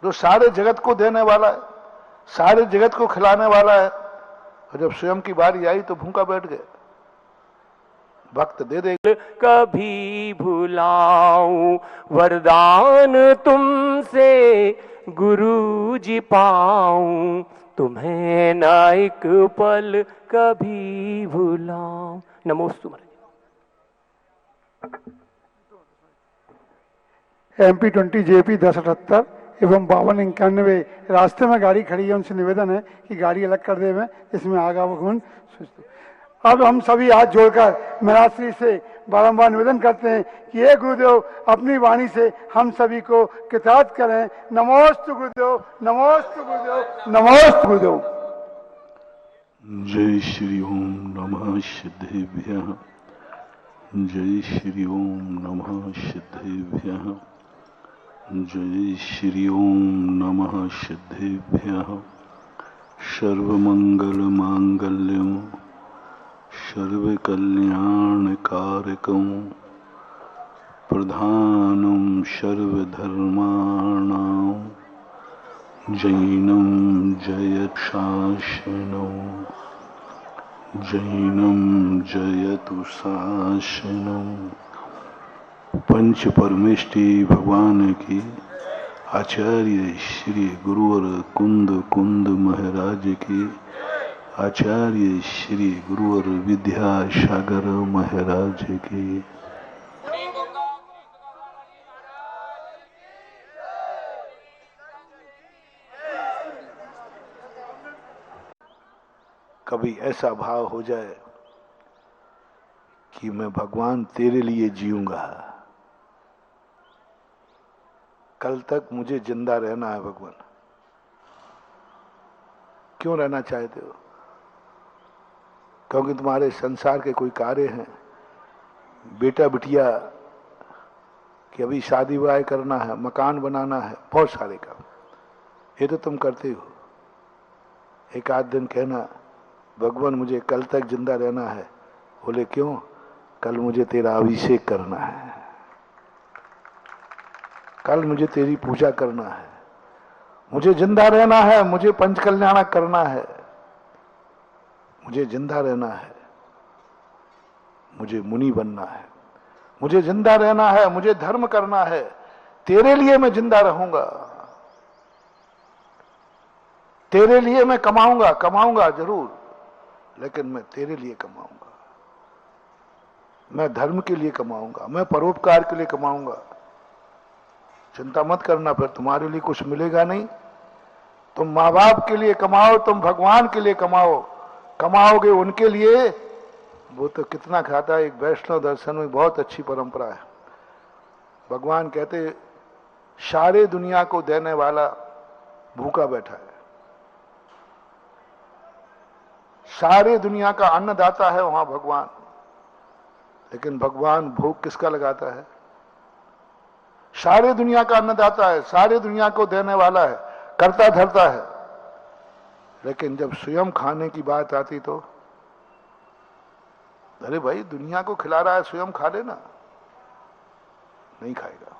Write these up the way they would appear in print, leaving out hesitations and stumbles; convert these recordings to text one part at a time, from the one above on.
जो सारे जगत को देने वाला है, सारे जगत को खिलाने वाला है, और जब स्वयं की बारी आई तो भूखा बैठ गया। भक्त दे दे कभी भुलाऊं वरदान तुमसे गुरु जी पाऊं, तुम्हें ना एक पल कभी भुलाऊं। नमोस्तु महाराज। MP20 JP 1078 एवं 5291 रास्ते में गाड़ी खड़ी है, उनसे निवेदन है कि गाड़ी अलग कर दे में, इसमें आगमन। अब हम सभी हाथ जोड़कर महाराज श्री से बारंबार निवेदन करते हैं कि हे गुरुदेव अपनी वाणी से हम सभी को कृतार्थ करें। नमोस्तु गुरुदेव, नमोस्तु गुरुदेव, नमोस्तु गुरुदेव। जय श्री ओम नमः सिद्धेभ्यः, जय श्री ओम नमः सिद्धेभ्यः, जय श्री ओम नमः सिद्धेभ्यः। सर्वमंगल मांगल्यं सर्वकल्याणकारकं प्रधानं सर्वधर्माणां जैनं जयशासनं, जैनं जयतु शासनं। पंच परमेष्टि भगवान की, आचार्य श्री गुरुवर कुंद कुंद महाराज की, आचार्य श्री गुरुवर विद्यासागर महाराज की। कभी ऐसा भाव हो जाए कि मैं भगवान तेरे लिए जीऊंगा, कल तक मुझे जिंदा रहना है भगवान। क्यों रहना चाहते हो? क्योंकि तुम्हारे संसार के कोई कार्य हैं, बेटा बिटिया कि अभी शादी ब्याह करना है, मकान बनाना है, बहुत सारे काम, ये तो तुम करते हो। एक आध दिन कहना भगवान मुझे कल तक जिंदा रहना है। बोले क्यों? कल मुझे तेरा अभिषेक करना है, कल मुझे तेरी पूजा करना है, मुझे जिंदा रहना है, मुझे पंच कल्याण करना है, मुझे जिंदा रहना है, मुझे मुनि बनना है, मुझे जिंदा रहना है, मुझे धर्म करना है। तेरे लिए मैं जिंदा रहूंगा, तेरे लिए मैं कमाऊंगा, कमाऊंगा जरूर, लेकिन मैं तेरे लिए कमाऊंगा, मैं धर्म के लिए कमाऊंगा, मैं परोपकार के लिए कमाऊंगा। चिंता मत करना, फिर तुम्हारे लिए कुछ मिलेगा नहीं। तुम माँ बाप के लिए कमाओ, तुम भगवान के लिए कमाओ, कमाओगे उनके लिए, वो तो कितना खाता है। एक वैष्णव दर्शन में बहुत अच्छी परंपरा है। भगवान कहते सारे दुनिया को देने वाला भूखा बैठा है, सारे दुनिया का अन्नदाता है वहां भगवान, लेकिन भगवान भोग किसका लगाता है? सारे दुनिया का अन्नदाता है, सारे दुनिया को देने वाला है, करता धरता है, लेकिन जब स्वयं खाने की बात आती तो अरे भाई दुनिया को खिला रहा है, स्वयं खा लेना। नहीं खाएगा।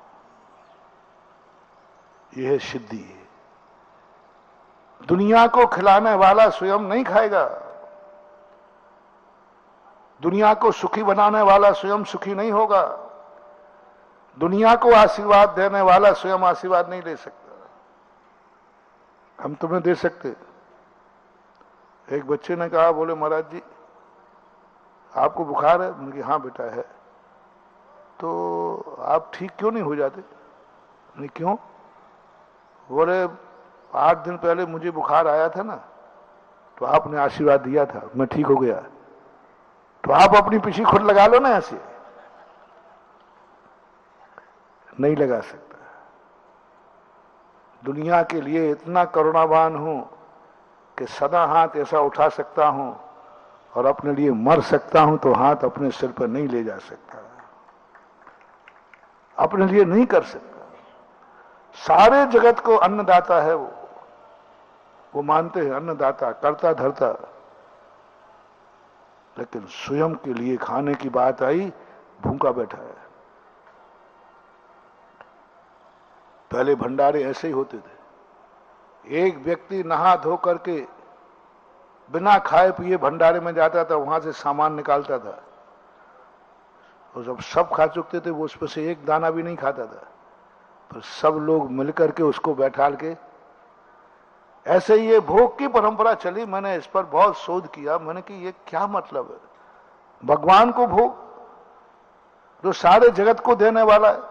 यह है सिद्धि। दुनिया को खिलाने वाला स्वयं नहीं खाएगा, दुनिया को सुखी बनाने वाला स्वयं सुखी नहीं होगा, दुनिया को आशीर्वाद देने वाला स्वयं आशीर्वाद नहीं ले सकता। हम तुम्हें दे सकते। एक बच्चे ने कहा, बोले महाराज जी आपको बुखार है? मैंने कहा हाँ बेटा है। तो आप ठीक क्यों नहीं हो जाते? नहीं क्यों? बोले 8 दिन पहले मुझे बुखार आया था ना, तो आपने आशीर्वाद दिया था, मैं ठीक हो गया। तो आप अपनी पीछे खुद लगा लो ना ऐसे। नहीं लगा सकता। दुनिया के लिए इतना करुणावान हूं कि सदा हाथ ऐसा उठा सकता हूं, और अपने लिए मर सकता हूं तो हाथ अपने सिर पर नहीं ले जा सकता, अपने लिए नहीं कर सकता। सारे जगत को अन्नदाता है वो मानते हैं अन्नदाता, करता धरता, लेकिन स्वयं के लिए खाने की बात आई, भूखा बैठा है। पहले भंडारे ऐसे ही होते थे, एक व्यक्ति नहा धो करके बिना खाए पिए भंडारे में जाता था, वहां से सामान निकालता था, और जब सब खा चुकते थे वो उस पर से एक दाना भी नहीं खाता था, पर सब लोग मिलकर के उसको बैठाल के, ऐसे ही ये भोग की परंपरा चली। मैंने इस पर बहुत शोध किया, मैंने कि ये क्या मतलब है? भगवान को भोग, जो सारे जगत को देने वाला है,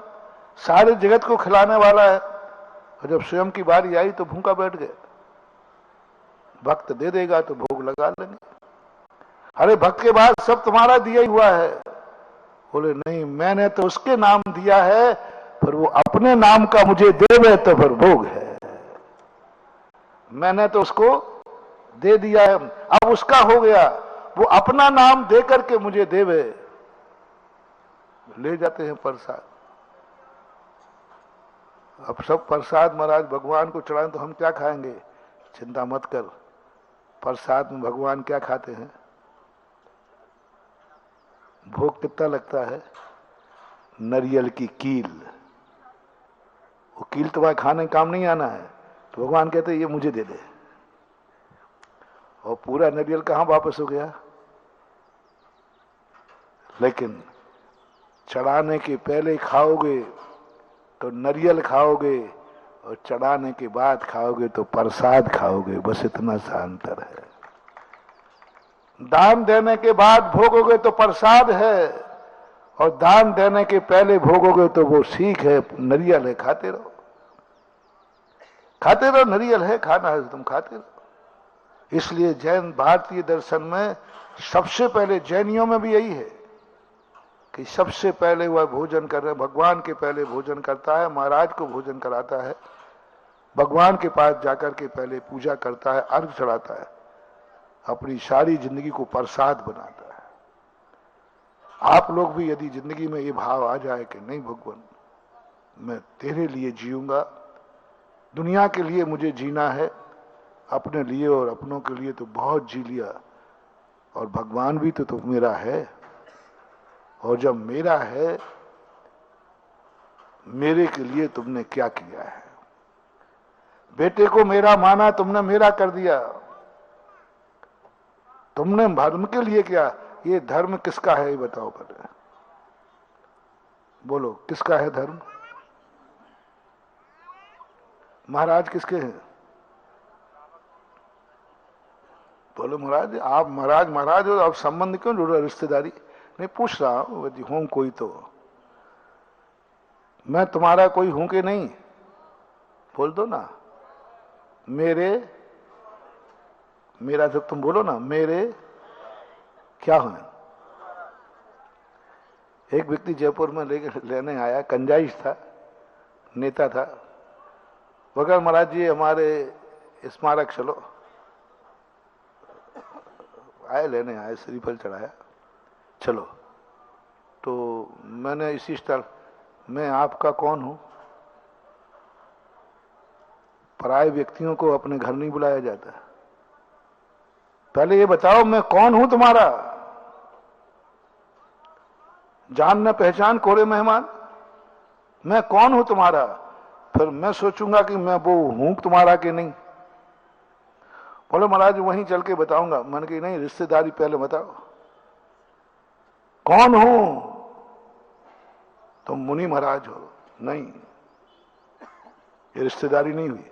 सारे जगत को खिलाने वाला है, और जब स्वयं की बारी आई तो भूखा बैठ गया। भक्त दे देगा तो भोग लगा लेंगे। अरे भक्त के बाद सब तुम्हारा दिया ही हुआ है। बोले नहीं, मैंने तो उसके नाम दिया है, पर वो अपने नाम का मुझे देवे तो फिर भोग है। मैंने तो उसको दे दिया है, अब उसका हो गया, वो अपना नाम दे करके मुझे देवे। ले जाते हैं प्रसाद। अब सब प्रसाद महाराज भगवान को चढ़ाएं तो हम क्या खाएंगे? चिंता मत कर, प्रसाद में भगवान क्या खाते हैं? भोग कितना लगता है? नारियल की कील। वो कील तुम्हारे खाने काम नहीं आना है, तो भगवान कहते हैं ये मुझे दे दे, और पूरा नारियल कहां वापस हो गया? लेकिन चढ़ाने के पहले खाओगे तो नारियल खाओगे, और चढ़ाने के बाद खाओगे तो प्रसाद खाओगे, बस इतना सा अंतर है। दान देने के बाद भोगोगे तो प्रसाद है, और दान देने के पहले भोगोगे तो वो सीख है, नारियल है, खाते रहो, खाते रहो, नारियल है, खाना है तुम खाते रहो। इसलिए जैन भारतीय दर्शन में सबसे पहले, जैनियों में भी यही है कि सबसे पहले वह भोजन कर रहे, भगवान के पहले भोजन करता है, महाराज को भोजन कराता है, भगवान के पास जाकर के पहले पूजा करता है, अर्घ चढ़ाता है, अपनी सारी जिंदगी को प्रसाद बनाता है। आप लोग भी यदि जिंदगी में ये भाव आ जाए कि नहीं भगवान, मैं तेरे लिए जीऊंगा, दुनिया के लिए मुझे जीना है, अपने लिए और अपनों के लिए तो बहुत जी लिया, और भगवान भी तो मेरा है, और जब मेरा है, मेरे के लिए तुमने क्या किया है? बेटे को मेरा माना, तुमने मेरा कर दिया। तुमने धर्म के लिए क्या? ये धर्म किसका है ये बताओ पहले, बोलो किसका है धर्म? महाराज किसके हैं? बोलो महाराज, आप महाराज महाराज हो, आप संबंध क्यों जुड़ रहा? रिश्तेदारी नहीं पूछ रहा हूं, यदि हूं कोई तो मैं तुम्हारा कोई हूं कि नहीं? बोल दो ना, मेरा जब तुम बोलो ना, मेरे क्या है? एक व्यक्ति जयपुर में लेने आया, कंजाइश था, नेता था, वगैरह महाराज जी हमारे स्मारक चलो, आए लेने आए, श्रीफल चढ़ाया, चलो। तो मैंने इसी स्थल, मैं आपका कौन हूं? पराये व्यक्तियों को अपने घर नहीं बुलाया जाता। पहले ये बताओ मैं कौन हूं तुम्हारा? जान न पहचान कोरे मेहमान, मैं कौन हूं तुम्हारा? फिर मैं सोचूंगा कि मैं वो हूं तुम्हारा कि नहीं। बोले महाराज वहीं चल के बताऊंगा। मैंने कहा नहीं, रिश्तेदारी पहले बताओ, कौन हूं? तुम मुनि महाराज हो। नहीं, ये रिश्तेदारी नहीं हुई,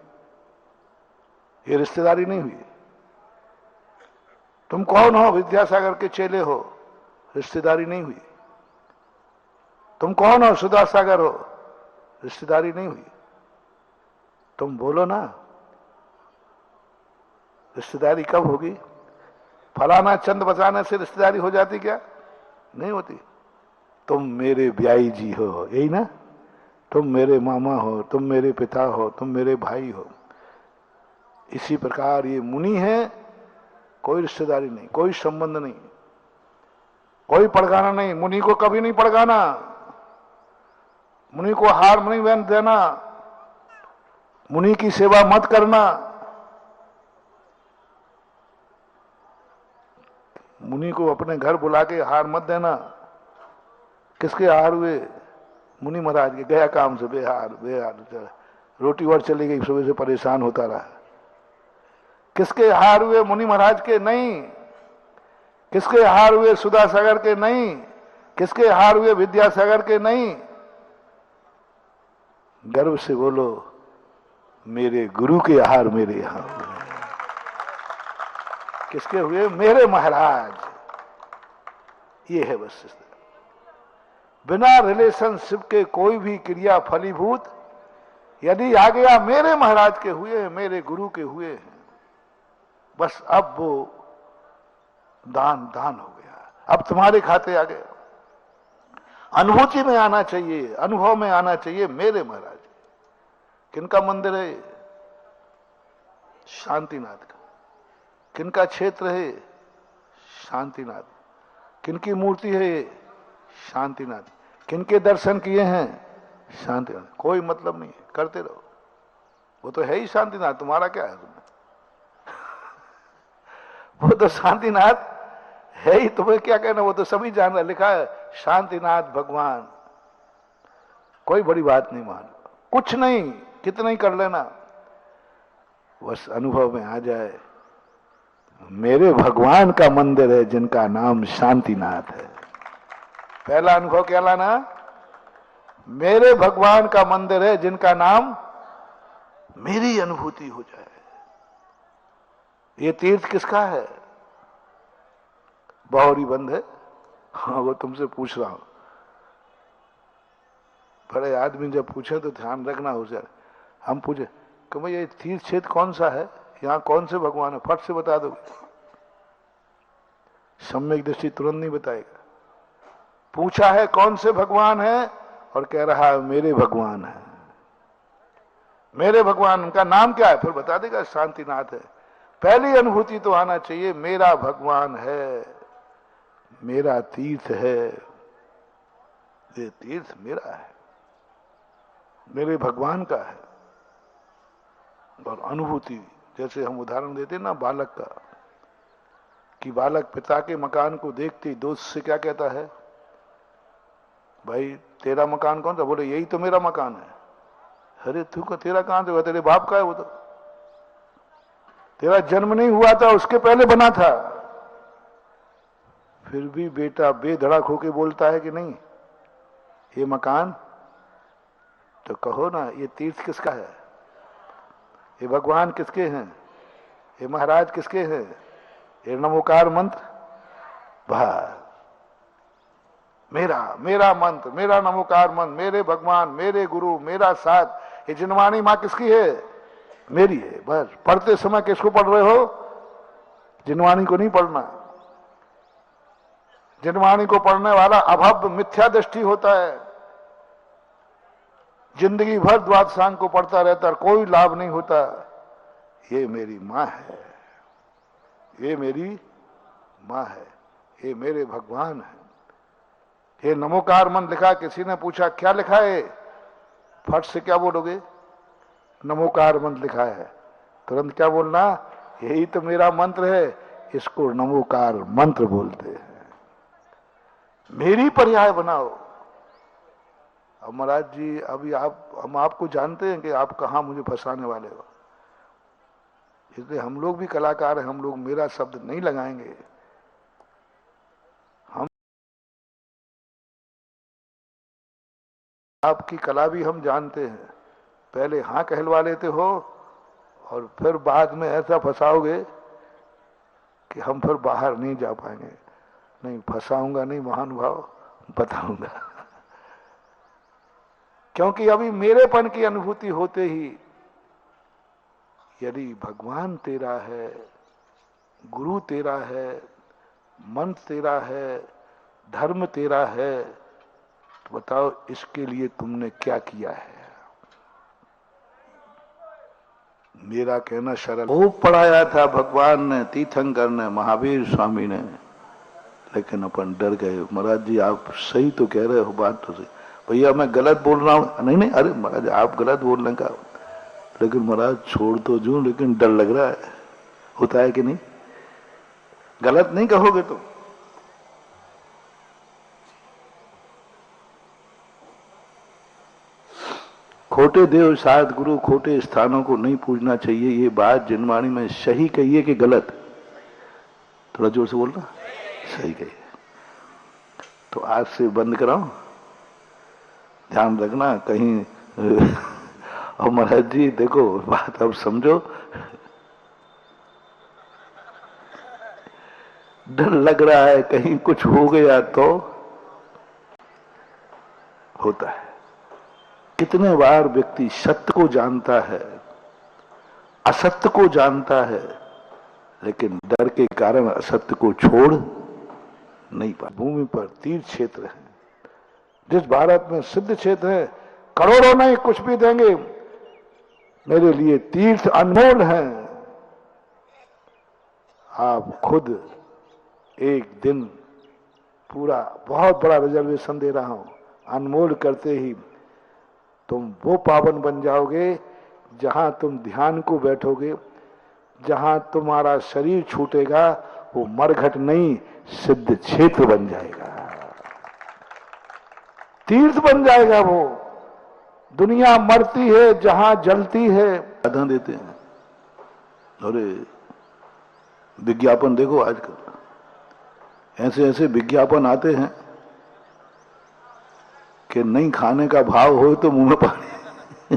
ये रिश्तेदारी नहीं हुई। तुम कौन हो? विद्यासागर के चेले हो, रिश्तेदारी नहीं हुई। तुम कौन हो? सुधा सागर हो, रिश्तेदारी नहीं हुई। तुम बोलो ना, रिश्तेदारी कब होगी? फलाना चंद बचाने से रिश्तेदारी हो जाती क्या? नहीं होती। तुम मेरे ब्याई जी हो, यही ना? तुम मेरे मामा हो, तुम मेरे पिता हो, तुम मेरे भाई हो। इसी प्रकार ये मुनि है, कोई रिश्तेदारी नहीं, कोई संबंध नहीं, कोई पड़गाना नहीं। मुनि को कभी नहीं पड़गाना, मुनि को हार नहीं देना, मुनि की सेवा मत करना। मुनि को अपने घर बुला के हार मत देना। किसके हार हुए? मुनि महाराज के। गया काम से बेहार बेहार, रोटी और चली गई, सुबह से परेशान होता रहा। किसके हार हुए? मुनि महाराज के नहीं। किसके हार हुए? सुधा सागर के नहीं। किसके हार हुए? विद्यासागर के नहीं। गर्व से बोलो, मेरे गुरु के हार मेरे यहां हुए। किसके हुए? मेरे महाराज। ये है बस। बिना रिलेशनशिप के कोई भी क्रिया फलीभूत यदि आ गया, मेरे महाराज के हुए हैं, मेरे गुरु के हुए हैं, बस अब वो दान दान हो गया, अब तुम्हारे खाते आ गया। अनुभूति में आना चाहिए, अनुभव में आना चाहिए। मेरे महाराज किनका मंदिर है? शांतिनाथ का। किनका क्षेत्र है? शांतिनाथ। किनकी मूर्ति है? शांतिनाथ। किनके दर्शन किए हैं? शांतिनाथ। कोई मतलब नहीं है, करते रहो। वो तो है ही शांतिनाथ, तुम्हारा क्या है? तुम्हें वो तो शांतिनाथ है ही, तुम्हें क्या कहना? वो तो सभी जान रहा, लिखा है शांतिनाथ भगवान। कोई बड़ी बात नहीं, मान कुछ नहीं, कितना ही कर लेना, बस अनुभव में आ जाए। मेरे भगवान का मंदिर है जिनका नाम शांतिनाथ है। पहला अनुभव क्या लाना? मेरे भगवान का मंदिर है जिनका नाम, मेरी अनुभूति हो जाए। ये तीर्थ किसका है? बावरी बंद है। हाँ, वो तुमसे पूछ रहा हूं। बड़े आदमी जब पूछे तो ध्यान रखना हो जाए। हम पूछे कि भाई ये तीर्थ क्षेत्र कौन सा है, यहां कौन से भगवान है, फट से बता दो। सम्यक दृष्टि तुरंत नहीं बताएगा। पूछा है कौन से भगवान है, और कह रहा है मेरे भगवान है। मेरे भगवान, उनका नाम क्या है? फिर बता देगा शांतिनाथ है। पहली अनुभूति तो आना चाहिए, मेरा भगवान है, मेरा तीर्थ है, ये तीर्थ मेरा है, मेरे भगवान का है। और अनुभूति, जैसे हम उदाहरण देते ना बालक का, कि बालक पिता के मकान को देखते ही दोस्त से क्या कहता है? भाई तेरा मकान कौन सा? बोले यही तो मेरा मकान है। अरे तू का तेरा कहां से? तेरे बाप का है, वो तो तेरा जन्म नहीं हुआ था, उसके पहले बना था। फिर भी बेटा बेधड़क होके बोलता है कि नहीं ये मकान, तो कहो ना ये तीर्थ किसका है? ये भगवान किसके हैं? ये महाराज किसके हैं? ये नमोकार मंत्र मेरा, मेरा मंत्र, मेरा नमोकार मंत्र, मेरे भगवान, मेरे गुरु, मेरा साथ। ये जिनवाणी मां किसकी है? मेरी है। बस पढ़ते समय किसको पढ़ रहे हो? जिनवाणी को नहीं पढ़ना। जिनवाणी को पढ़ने वाला अभव्य मिथ्या दृष्टि होता है। जिंदगी भर द्वादशांग को पढ़ता रहता है, कोई लाभ नहीं होता। ये मेरी मां है, ये मेरी मां है, ये मेरे भगवान है। ये नमोकार मंत्र लिखा। किसी ने पूछा क्या लिखा है? फट से क्या बोलोगे? नमोकार मंत्र लिखा है। तुरंत क्या बोलना? यही तो मेरा मंत्र है, इसको नमोकार मंत्र बोलते हैं। मेरी पर्याय बनाओ। अब महाराज जी, अभी हम आपको जानते हैं कि आप कहां मुझे फंसाने वाले हो, इसलिए हम लोग भी कलाकार हैं, हम लोग मेरा शब्द नहीं लगाएंगे। हम आपकी कला भी हम जानते हैं। पहले हाँ कहलवा लेते हो और फिर बाद में ऐसा फंसाओगे कि हम फिर बाहर नहीं जा पाएंगे। नहीं, फंसाऊंगा नहीं महानुभाव, बताऊंगा। क्योंकि अभी मेरेपन की अनुभूति होते ही, यदि भगवान तेरा है, गुरु तेरा है, मंत्र तेरा है, धर्म तेरा है, तो बताओ इसके लिए तुमने क्या किया है? मेरा कहना सरल, खूब पढ़ाया था भगवान ने, तीर्थंकर ने, महावीर स्वामी ने, लेकिन अपन डर गए। महाराज जी आप सही तो कह रहे हो, बात तो सही। भैया मैं गलत बोल रहा हूं? नहीं नहीं, अरे महाराज आप गलत बोलने का, लेकिन महाराज छोड़ तो दूं, लेकिन डर लग रहा है। होता है कि नहीं? गलत नहीं कहोगे तो खोटे देव शायद गुरु, खोटे स्थानों को नहीं पूजना चाहिए। ये बात जिनवाणी में सही कही है कि गलत? थोड़ा जोर से बोलना। सही कही है। तो आज से बंद कराओ, ध्यान रखना कहीं। और महाराज जी देखो बात अब समझो, डर लग रहा है कहीं कुछ हो गया तो। होता है। कितने बार व्यक्ति सत्य को जानता है, असत्य को जानता है, लेकिन डर के कारण असत्य को छोड़ नहीं पाता। भूमि पर तीर्थ क्षेत्र है, जिस भारत में सिद्ध क्षेत्र है, करोड़ों नहीं कुछ भी देंगे, मेरे लिए तीर्थ अनमोल हैं। आप खुद एक दिन पूरा बहुत बड़ा रिजर्वेशन दे रहा हूं, अनमोल करते ही तुम वो पावन बन जाओगे जहां तुम ध्यान को बैठोगे, जहां तुम्हारा शरीर छूटेगा वो मरघट नहीं सिद्ध क्षेत्र बन जाएगा, तीर्थ बन जाएगा। वो दुनिया मरती है जहां जलती है। आधा देते हैं। अरे विज्ञापन देखो आजकल, ऐसे ऐसे विज्ञापन आते हैं कि नहीं खाने का भाव हो तो मुंह में पानी,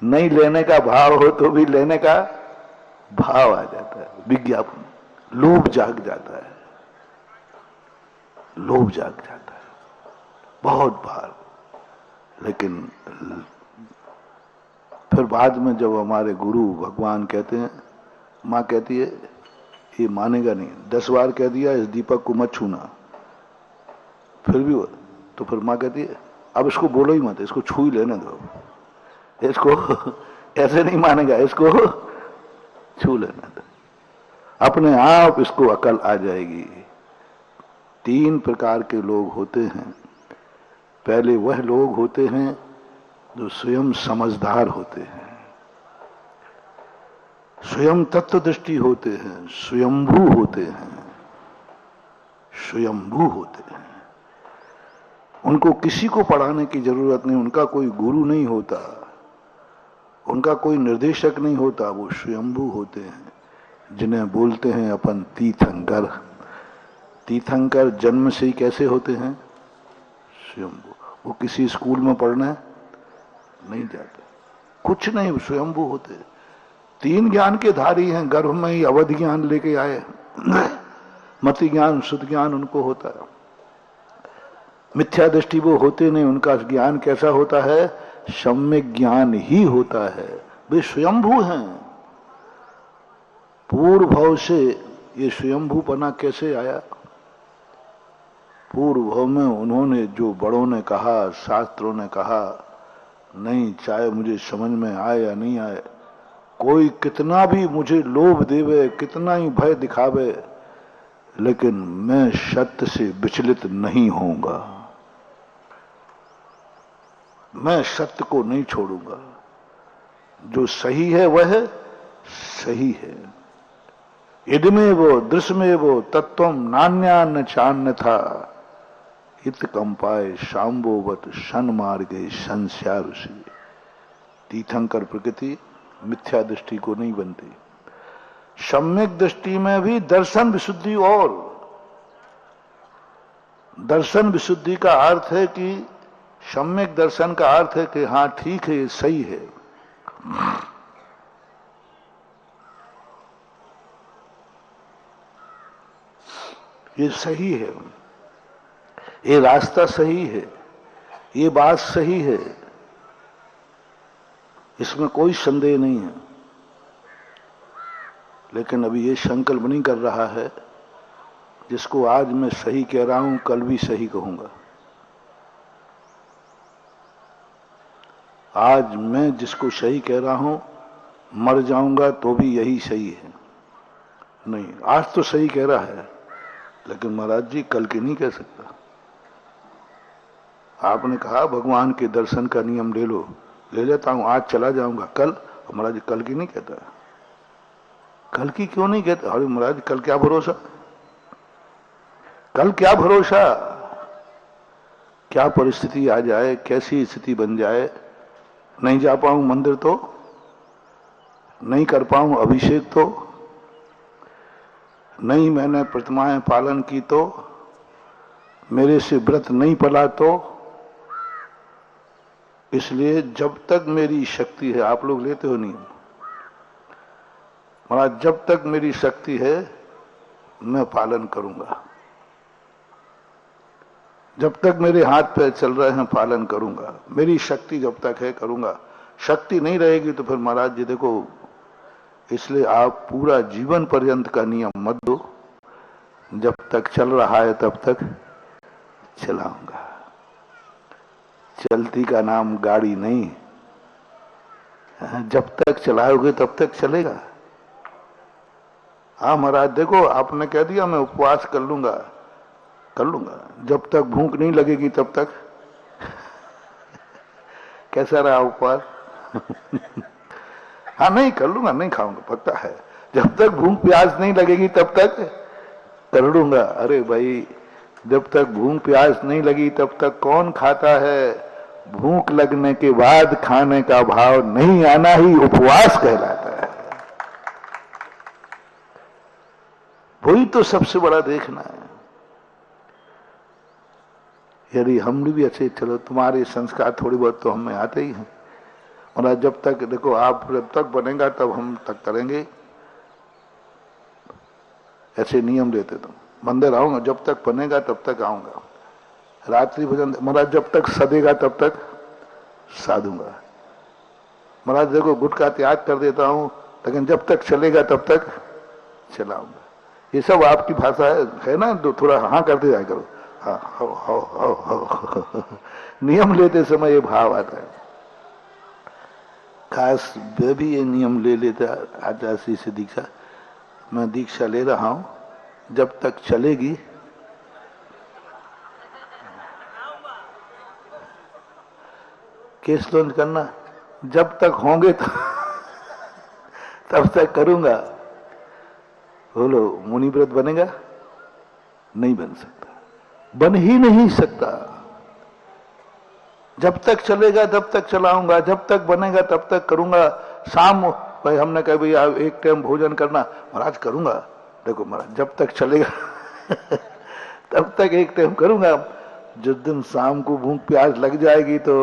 नहीं लेने का भाव हो तो भी लेने का भाव आ जाता है। विज्ञापन, लोभ जाग जाता है, लोभ जाग जाता है बहुत बार। लेकिन फिर बाद में जब हमारे गुरु भगवान कहते हैं, माँ कहती है ये मानेगा नहीं, 10 बार कह दिया इस दीपक को मत छूना, फिर भी तो फिर माँ कहती है अब इसको बोलो ही मत, इसको छू ही लेने दो, इसको ऐसे नहीं मानेगा, इसको छू लेने दो, अपने आप इसको अकल आ जाएगी। 3 प्रकार के लोग होते हैं। पहले वह लोग होते हैं जो स्वयं समझदार होते हैं, स्वयं तत्व दृष्टि होते हैं, स्वयंभू होते हैं, स्वयंभू होते हैं। उनको किसी को पढ़ाने की जरूरत नहीं, उनका कोई गुरु नहीं होता, उनका कोई निर्देशक नहीं होता, वो स्वयंभू होते हैं, जिन्हें बोलते हैं अपन तीर्थंकर। तीर्थंकर जन्म से ही कैसे होते हैं? स्वयंभू। वो किसी स्कूल में पढ़ने नहीं जाते, कुछ नहीं, स्वयंभू होते। 3 ज्ञान के धारी हैं, गर्भ में ही अवधि ज्ञान लेके आए, मति ज्ञान शुद्ध ज्ञान उनको होता है। मिथ्या दृष्टि वो होते नहीं, उनका ज्ञान कैसा होता है? सम्यक ज्ञान ही होता है। वे स्वयंभू हैं। पूर्व भाव से ये स्वयंभूपना कैसे आया? पूर्व भाव में उन्होंने, जो बड़ों ने कहा, शास्त्रों ने कहा, नहीं चाहे मुझे समझ में आए या नहीं आए, कोई कितना भी मुझे लोभ देवे, कितना ही भय दिखावे, लेकिन मैं सत्य से विचलित नहीं होऊंगा, मैं सत्य को नहीं छोड़ूंगा। जो सही है वह सही है। इदमे वो दृश्य वो तत्वम नान्यान्न चान्य था, इत कंपाए शांबोवत शन मार्गे संस्यारुषि। तीर्थंकर प्रकृति मिथ्या दृष्टि को नहीं बनती। सम्यक दृष्टि में भी दर्शन विशुद्धि, और दर्शन विशुद्धि का अर्थ है कि सम्यक दर्शन का अर्थ है कि हाँ ठीक है, ये सही है, ये सही है, ये रास्ता सही है, ये बात सही है, इसमें कोई संदेह नहीं है। लेकिन अभी ये संकल्प नहीं कर रहा है, जिसको आज मैं सही कह रहा हूं कल भी सही कहूंगा। आज मैं जिसको सही कह रहा हूं मर जाऊंगा तो भी यही सही है। नहीं, आज तो सही कह रहा है, लेकिन महाराज जी कल की नहीं कह सकता। आपने कहा भगवान के दर्शन का नियम ले लो, ले लेता हूं, आज चला जाऊंगा, कल महाराज जी कल की नहीं कहता। कल की क्यों नहीं कहता? अरे महाराज कल क्या भरोसा, कल क्या भरोसा, क्या परिस्थिति आ जाए, कैसी स्थिति बन जाए, नहीं जा पाऊं मंदिर तो, नहीं कर पाऊं अभिषेक तो, नहीं मैंने प्रतिमाएं पालन की तो, मेरे से व्रत नहीं पला तो, इसलिए जब तक मेरी शक्ति है, आप लोग लेते हो नियम, महाराज जब तक मेरी शक्ति है मैं पालन करूंगा, जब तक मेरे हाथ पैर चल रहे हैं पालन करूंगा, मेरी शक्ति जब तक है करूंगा। शक्ति नहीं रहेगी तो फिर महाराज जी देखो, इसलिए आप पूरा जीवन पर्यंत का नियम मत दो, जब तक चल रहा है तब तक चलाऊंगा। चलती का नाम गाड़ी नहीं, जब तक चलाओगे तब तक चलेगा। हाँ महाराज देखो, आपने कह दिया मैं उपवास कर लूंगा, कर लूंगा, जब तक भूख नहीं लगेगी तब तक। कैसा रहा उपवास? हाँ नहीं कर लूंगा, नहीं खाऊंगा पक्का है, जब तक भूख प्यास नहीं लगेगी तब तक कर लूंगा। अरे भाई, जब तक भूख प्यास नहीं लगी तब तक कौन खाता है? भूख लगने के बाद खाने का भाव नहीं आना ही उपवास कहलाता है। वही तो सबसे बड़ा देखना है। यदि हम भी अच्छे, चलो तुम्हारे संस्कार थोड़ी बहुत तो हमें आते ही हैं, और जब तक देखो आप जब तक बनेगा तब हम तक करेंगे। ऐसे नियम लेते तुम, मंदिर आऊंगा जब तक बनेगा तब तक आऊंगा, रात्रि भोजन महाराज जब तक सदेगा तब तक साधूंगा। महाराज देखो गुटखा त्याग कर देता हूं, लेकिन जब तक चलेगा तब तक चलाऊंगा। ये सब आपकी भाषा है ना, तो थोड़ा हाँ करते जाया करो। हाँ हो। नियम लेते समय ये भाव आता है। खास वे भी ये नियम ले लेता आचार्य से दीक्षा, मैं दीक्षा ले रहा हूं, जब तक चलेगी केस लॉन्च करना, जब तक होंगे तो तब तक करूंगा। बोलो मुनि व्रत बनेगा? नहीं बन सकता, बन ही नहीं सकता। जब तक चलेगा तब तक चलाऊंगा, जब तक बनेगा तब तक करूंगा। शाम भाई हमने कहा भैया एक टाइम भोजन करना, महाराज करूंगा। देखो महाराज जब तक चलेगा तब तक एक टाइम करूंगा। जिस दिन शाम को भूख प्यास लग जाएगी तो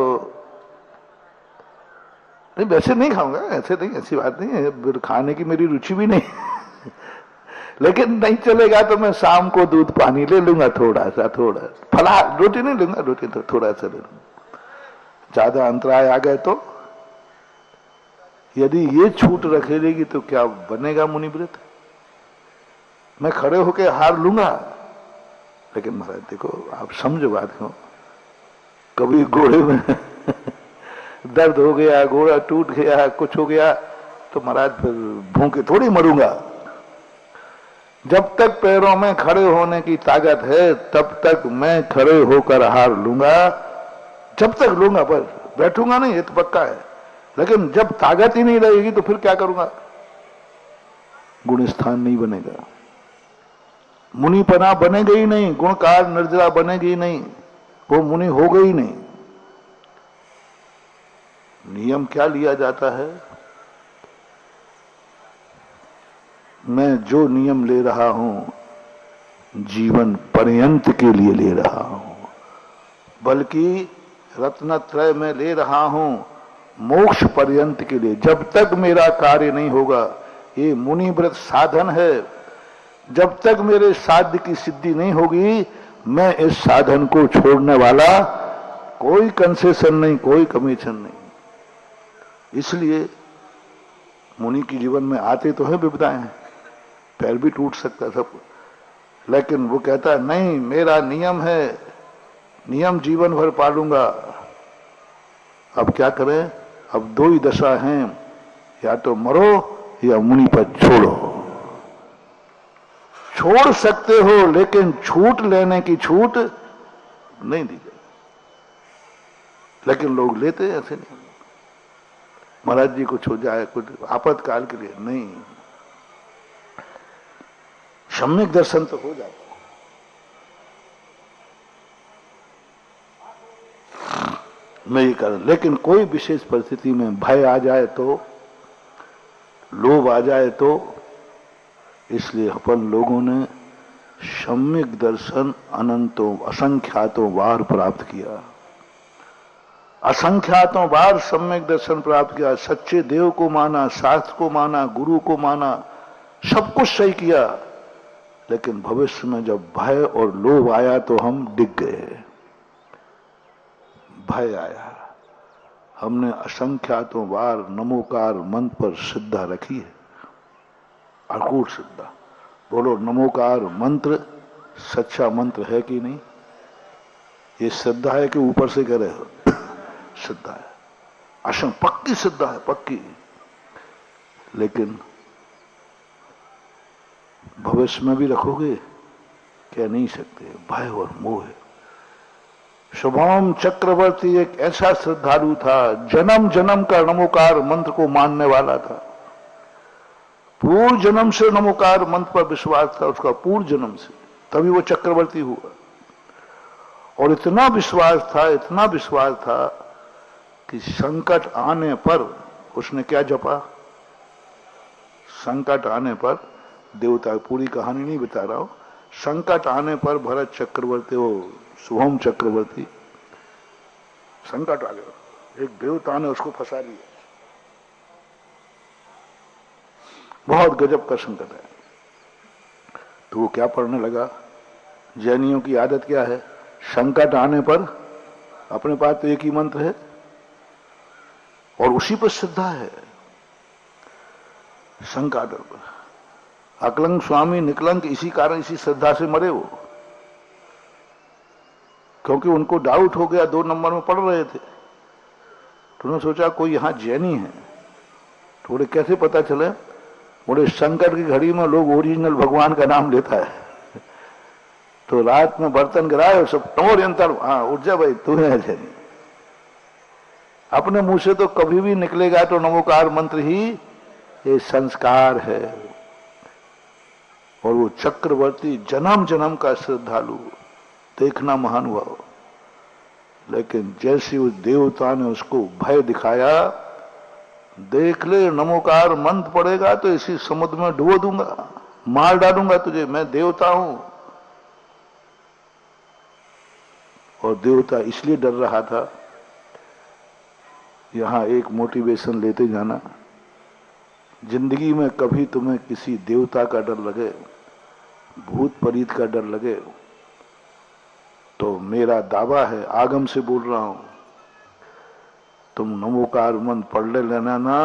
नहीं, वैसे नहीं खाऊंगा, ऐसे नहीं, ऐसी बात नहीं है, खाने की मेरी रुचि भी नहीं लेकिन नहीं चलेगा तो मैं शाम को दूध पानी ले लूंगा, थोड़ा सा, थोड़ा फलाहार, रोटी नहीं लूंगा, रोटी तो थोड़ा सा ले लूंगा। ज्यादा अंतराय आ गए तो यदि ये छूट रखेगी तो क्या बनेगा मुनि व्रत? मैं खड़े होकर हार लूंगा, लेकिन महाराज देखो आप समझो बात को, कभी घोड़े में दर्द हो गया, घोड़ा टूट गया, कुछ हो गया तो महाराज फिर भूखे थोड़ी मरूंगा। जब तक पैरों में खड़े होने की ताकत है तब तक मैं खड़े होकर हार लूंगा, जब तक लूंगा, पर बैठूंगा नहीं, ये तो पक्का है। लेकिन जब ताकत ही नहीं रहेगी तो फिर क्या करूंगा? गुण स्थान नहीं बनेगा, मुनिपना बनेगा ही नहीं, गुणकार निर्जरा बनेगी ही नहीं, वो मुनि हो गई नहीं। नियम क्या लिया जाता है? मैं जो नियम ले रहा हूं जीवन पर्यंत के लिए ले रहा हूं, बल्कि रत्नत्रय में ले रहा हूं मोक्ष पर्यंत के लिए। जब तक मेरा कार्य नहीं होगा, ये मुनि व्रत साधन है, जब तक मेरे साध्य की सिद्धि नहीं होगी मैं इस साधन को छोड़ने वाला, कोई कंसेशन नहीं, कोई कमीशन नहीं। इसलिए मुनि के जीवन में आते तो है विपदाएं, पैर भी टूट सकता सब, लेकिन वो कहता है नहीं, मेरा नियम है, नियम जीवन भर पालूंगा। अब क्या करें? अब दो ही दशा हैं, या तो मरो या मुनि पद छोड़ो। छोड़ सकते हो लेकिन छूट लेने की छूट नहीं दी गई, लेकिन लोग लेते ऐसे नहीं। महाराज जी कुछ हो जाए, कुछ आपातकाल के लिए नहीं, सम्यक दर्शन तो हो जाता है। मैं ये कर, लेकिन कोई विशेष परिस्थिति में भय आ जाए तो, लोभ आ जाए तो, इसलिए अपन लोगों ने सम्यक दर्शन अनंतों असंख्यातों बार प्राप्त किया, असंख्यातों बार सम्यक दर्शन प्राप्त किया, सच्चे देव को माना, शास्त्र को माना, गुरु को माना, सब कुछ सही किया, लेकिन भविष्य में जब भय और लोभ आया तो हम डिग गए। भय आया, हमने असंख्यातों बार नमोकार मंत्र पर श्रद्धा रखी है, अकूट श्रद्धा। बोलो, नमोकार मंत्र सच्चा मंत्र है कि नहीं? ये श्रद्धा है कि ऊपर से कह रहे हो? श्रद्धा है, असंग पक्की श्रद्धा है, पक्की। लेकिन भविष्य में भी रखोगे? कह नहीं सकते, भय और मोह है। शुभम चक्रवर्ती एक ऐसा श्रद्धालु था, जन्म जन्म का नमोकार मंत्र को मानने वाला था, पूर्व जन्म से नमोकार मंत्र पर विश्वास था उसका, पूर्व जन्म से, तभी वो चक्रवर्ती हुआ। और इतना विश्वास था, इतना विश्वास था कि संकट आने पर उसने क्या जपा? संकट आने पर देवता, पूरी कहानी नहीं बता रहा हूं, संकट आने पर भरत चक्रवर्ती, वो शुभम चक्रवर्ती, संकट आ गया, एक देवता ने उसको फंसा लिया, बहुत गजब का संकट है। तो वो क्या पढ़ने लगा? जैनियों की आदत क्या है? संकट आने पर, अपने पास तो एक ही मंत्र है और उसी पर श्रद्धा है, संकट पर। अकलंक स्वामी निकलंक इसी कारण, इसी श्रद्धा से मरे वो, क्योंकि उनको डाउट हो गया, 2 नंबर में पढ़ रहे थे, तो उन्होंने सोचा कोई यहां जैनी है, थोड़े कैसे पता चले? बोले संकट की घड़ी में लोग ओरिजिनल भगवान का नाम लेता है, तो रात में बर्तन गिराए और सब टमोरियंतर, हाँ उठ जा भाई, तू है जैनी। अपने मुंह से तो कभी भी निकलेगा तो नमोकार मंत्र ही, ये संस्कार है। और वो चक्रवर्ती जन्म जन्म का श्रद्धालु, देखना महानुभाव, लेकिन जैसे उस देवता ने उसको भय दिखाया, देख ले नमोकार मंत्र पड़ेगा तो इसी समुद्र में डुबो दूंगा, मार डालूंगा तुझे, मैं देवता हूं। और देवता इसलिए डर रहा था, यहां एक मोटिवेशन लेते जाना, जिंदगी में कभी तुम्हें किसी देवता का डर लगे, भूत प्रेत का डर लगे, तो मेरा दावा है, आगम से बोल रहा हूं, तुम नमोकार मंत्र पढ़ ले लेना ना,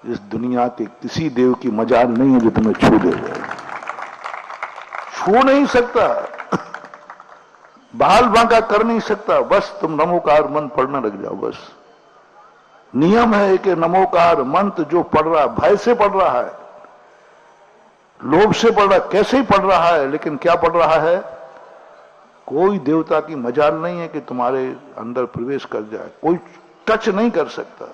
इस दुनिया के किसी देव की मजाल नहीं है जो तुम्हें छू लेगा, छू नहीं सकता, बाल बांका कर नहीं सकता, बस तुम नमोकार मंत्र पढ़ना लग जाओ। बस नियम है कि नमोकार मंत्र जो पढ़ रहा, भय से पढ़ रहा है, लोभ से पढ़ रहा, कैसे ही पढ़ रहा है, लेकिन क्या पढ़ रहा है? कोई देवता की मजाल नहीं है कि तुम्हारे अंदर प्रवेश कर जाए, कोई टच नहीं कर सकता,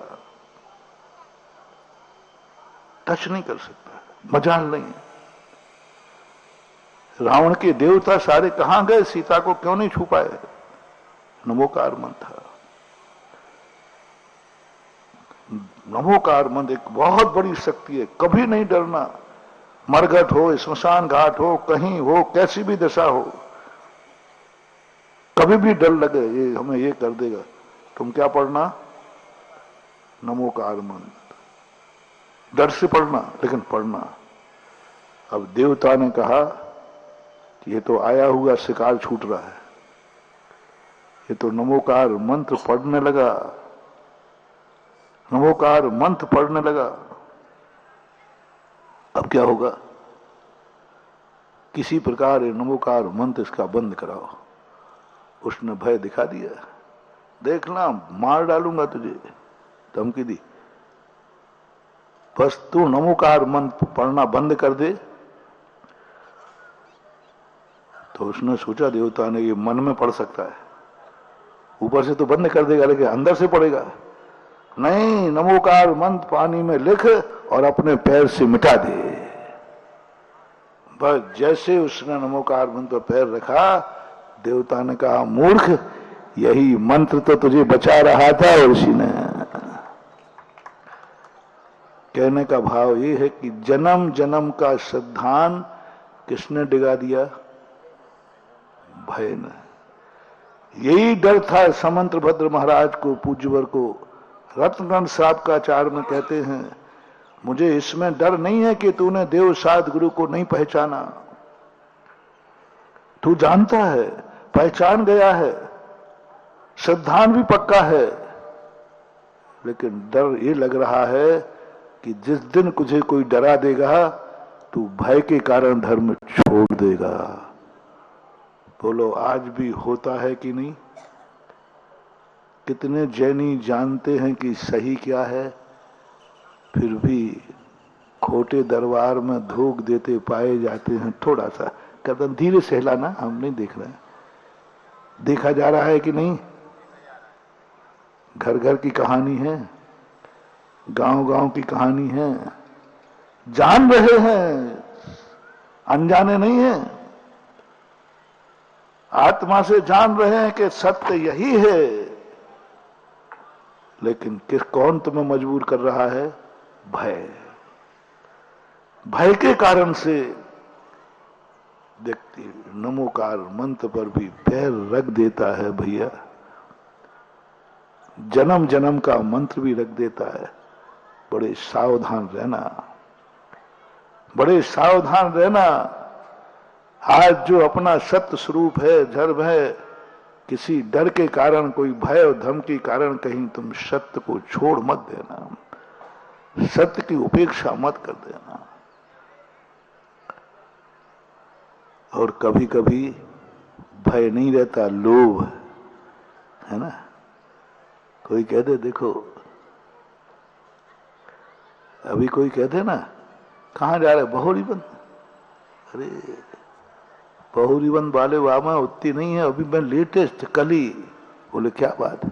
टच नहीं कर सकता, मजाल नहीं है। रावण के देवता सारे कहां गए? सीता को क्यों नहीं छू पाए? नमोकार मंत्र था। नमोकार मंत्र एक बहुत बड़ी शक्ति है, कभी नहीं डरना, मरघट हो, स्मशान घाट हो, कहीं हो, कैसी भी दशा हो, कभी भी डर लगे ये हमें ये कर देगा, तुम क्या पढ़ना? नमोकार मंत्र, डर से पढ़ना, लेकिन पढ़ना। अब देवता ने कहा कि ये तो आया हुआ शिकार छूट रहा है, ये तो नमोकार मंत्र पढ़ने लगा, नमोकार मंत्र पढ़ने लगा, अब क्या होगा? किसी प्रकार नमोकार मंत्र इसका बंद कराओ। उसने भय दिखा दिया, देखना मार डालूंगा तुझे, धमकी दी, बस तू नमोकार मंत्र पढ़ना बंद कर दे। तो उसने सोचा, देवता ने, ये मन में पढ़ सकता है, ऊपर से तो बंद कर देगा, लेकिन अंदर से पढ़ेगा नहीं। नमोकार मंत्र पानी में लिख और अपने पैर से मिटा दे। बस जैसे उसने नमोकार मंत्र पर पैर रखा, देवता ने कहा, मूर्ख, यही मंत्र तो तुझे बचा रहा था ऋषि ने। कहने का भाव ये है कि जन्म जन्म का श्रद्धान किसने डिगा दिया? भय ने। यही डर था समंतभद्र महाराज को, पूज्यवर को। रत्नगण साहब का आचार्य में कहते हैं, मुझे इसमें डर नहीं है कि तूने देव साध गुरु को नहीं पहचाना। तू जानता है, पहचान गया है, श्रद्धान भी पक्का है, लेकिन डर ये लग रहा है कि जिस दिन तुझे कोई डरा देगा तू भय के कारण धर्म छोड़ देगा। बोलो आज भी होता है कि नहीं? कितने जैनी जानते हैं कि सही क्या है, फिर भी खोटे दरबार में धोख देते पाए जाते हैं। थोड़ा सा कदम धीरे से हिलाना, हम नहीं देख रहे हैं। देखा जा रहा है कि नहीं? घर घर की कहानी है, गांव गांव की कहानी है। जान रहे हैं, अनजाने नहीं है। आत्मा से जान रहे हैं कि सत्य यही है, लेकिन कौन तुम्हें मजबूर कर रहा है? भय। भय के कारण से व्यक्ति नमोकार मंत्र पर भी पैर रख देता है। भैया जन्म जन्म का मंत्र भी रख देता है। बड़े सावधान रहना, बड़े सावधान रहना। आज जो अपना सत्य स्वरूप है, धर्म है, किसी डर के कारण, कोई भय और धर्म के कारण कहीं तुम सत्य को छोड़ मत देना, सत्य की उपेक्षा मत कर देना। और कभी कभी भय नहीं रहता, लोभ है ना। कोई कह दे, देखो अभी कोई कहते ना, कहाँ जा रहे? बहुरीबंद। अरे बहुरीबंद वाले वामा उतनी नहीं है, अभी मैं लेटेस्ट कल ही। बोले क्या बात?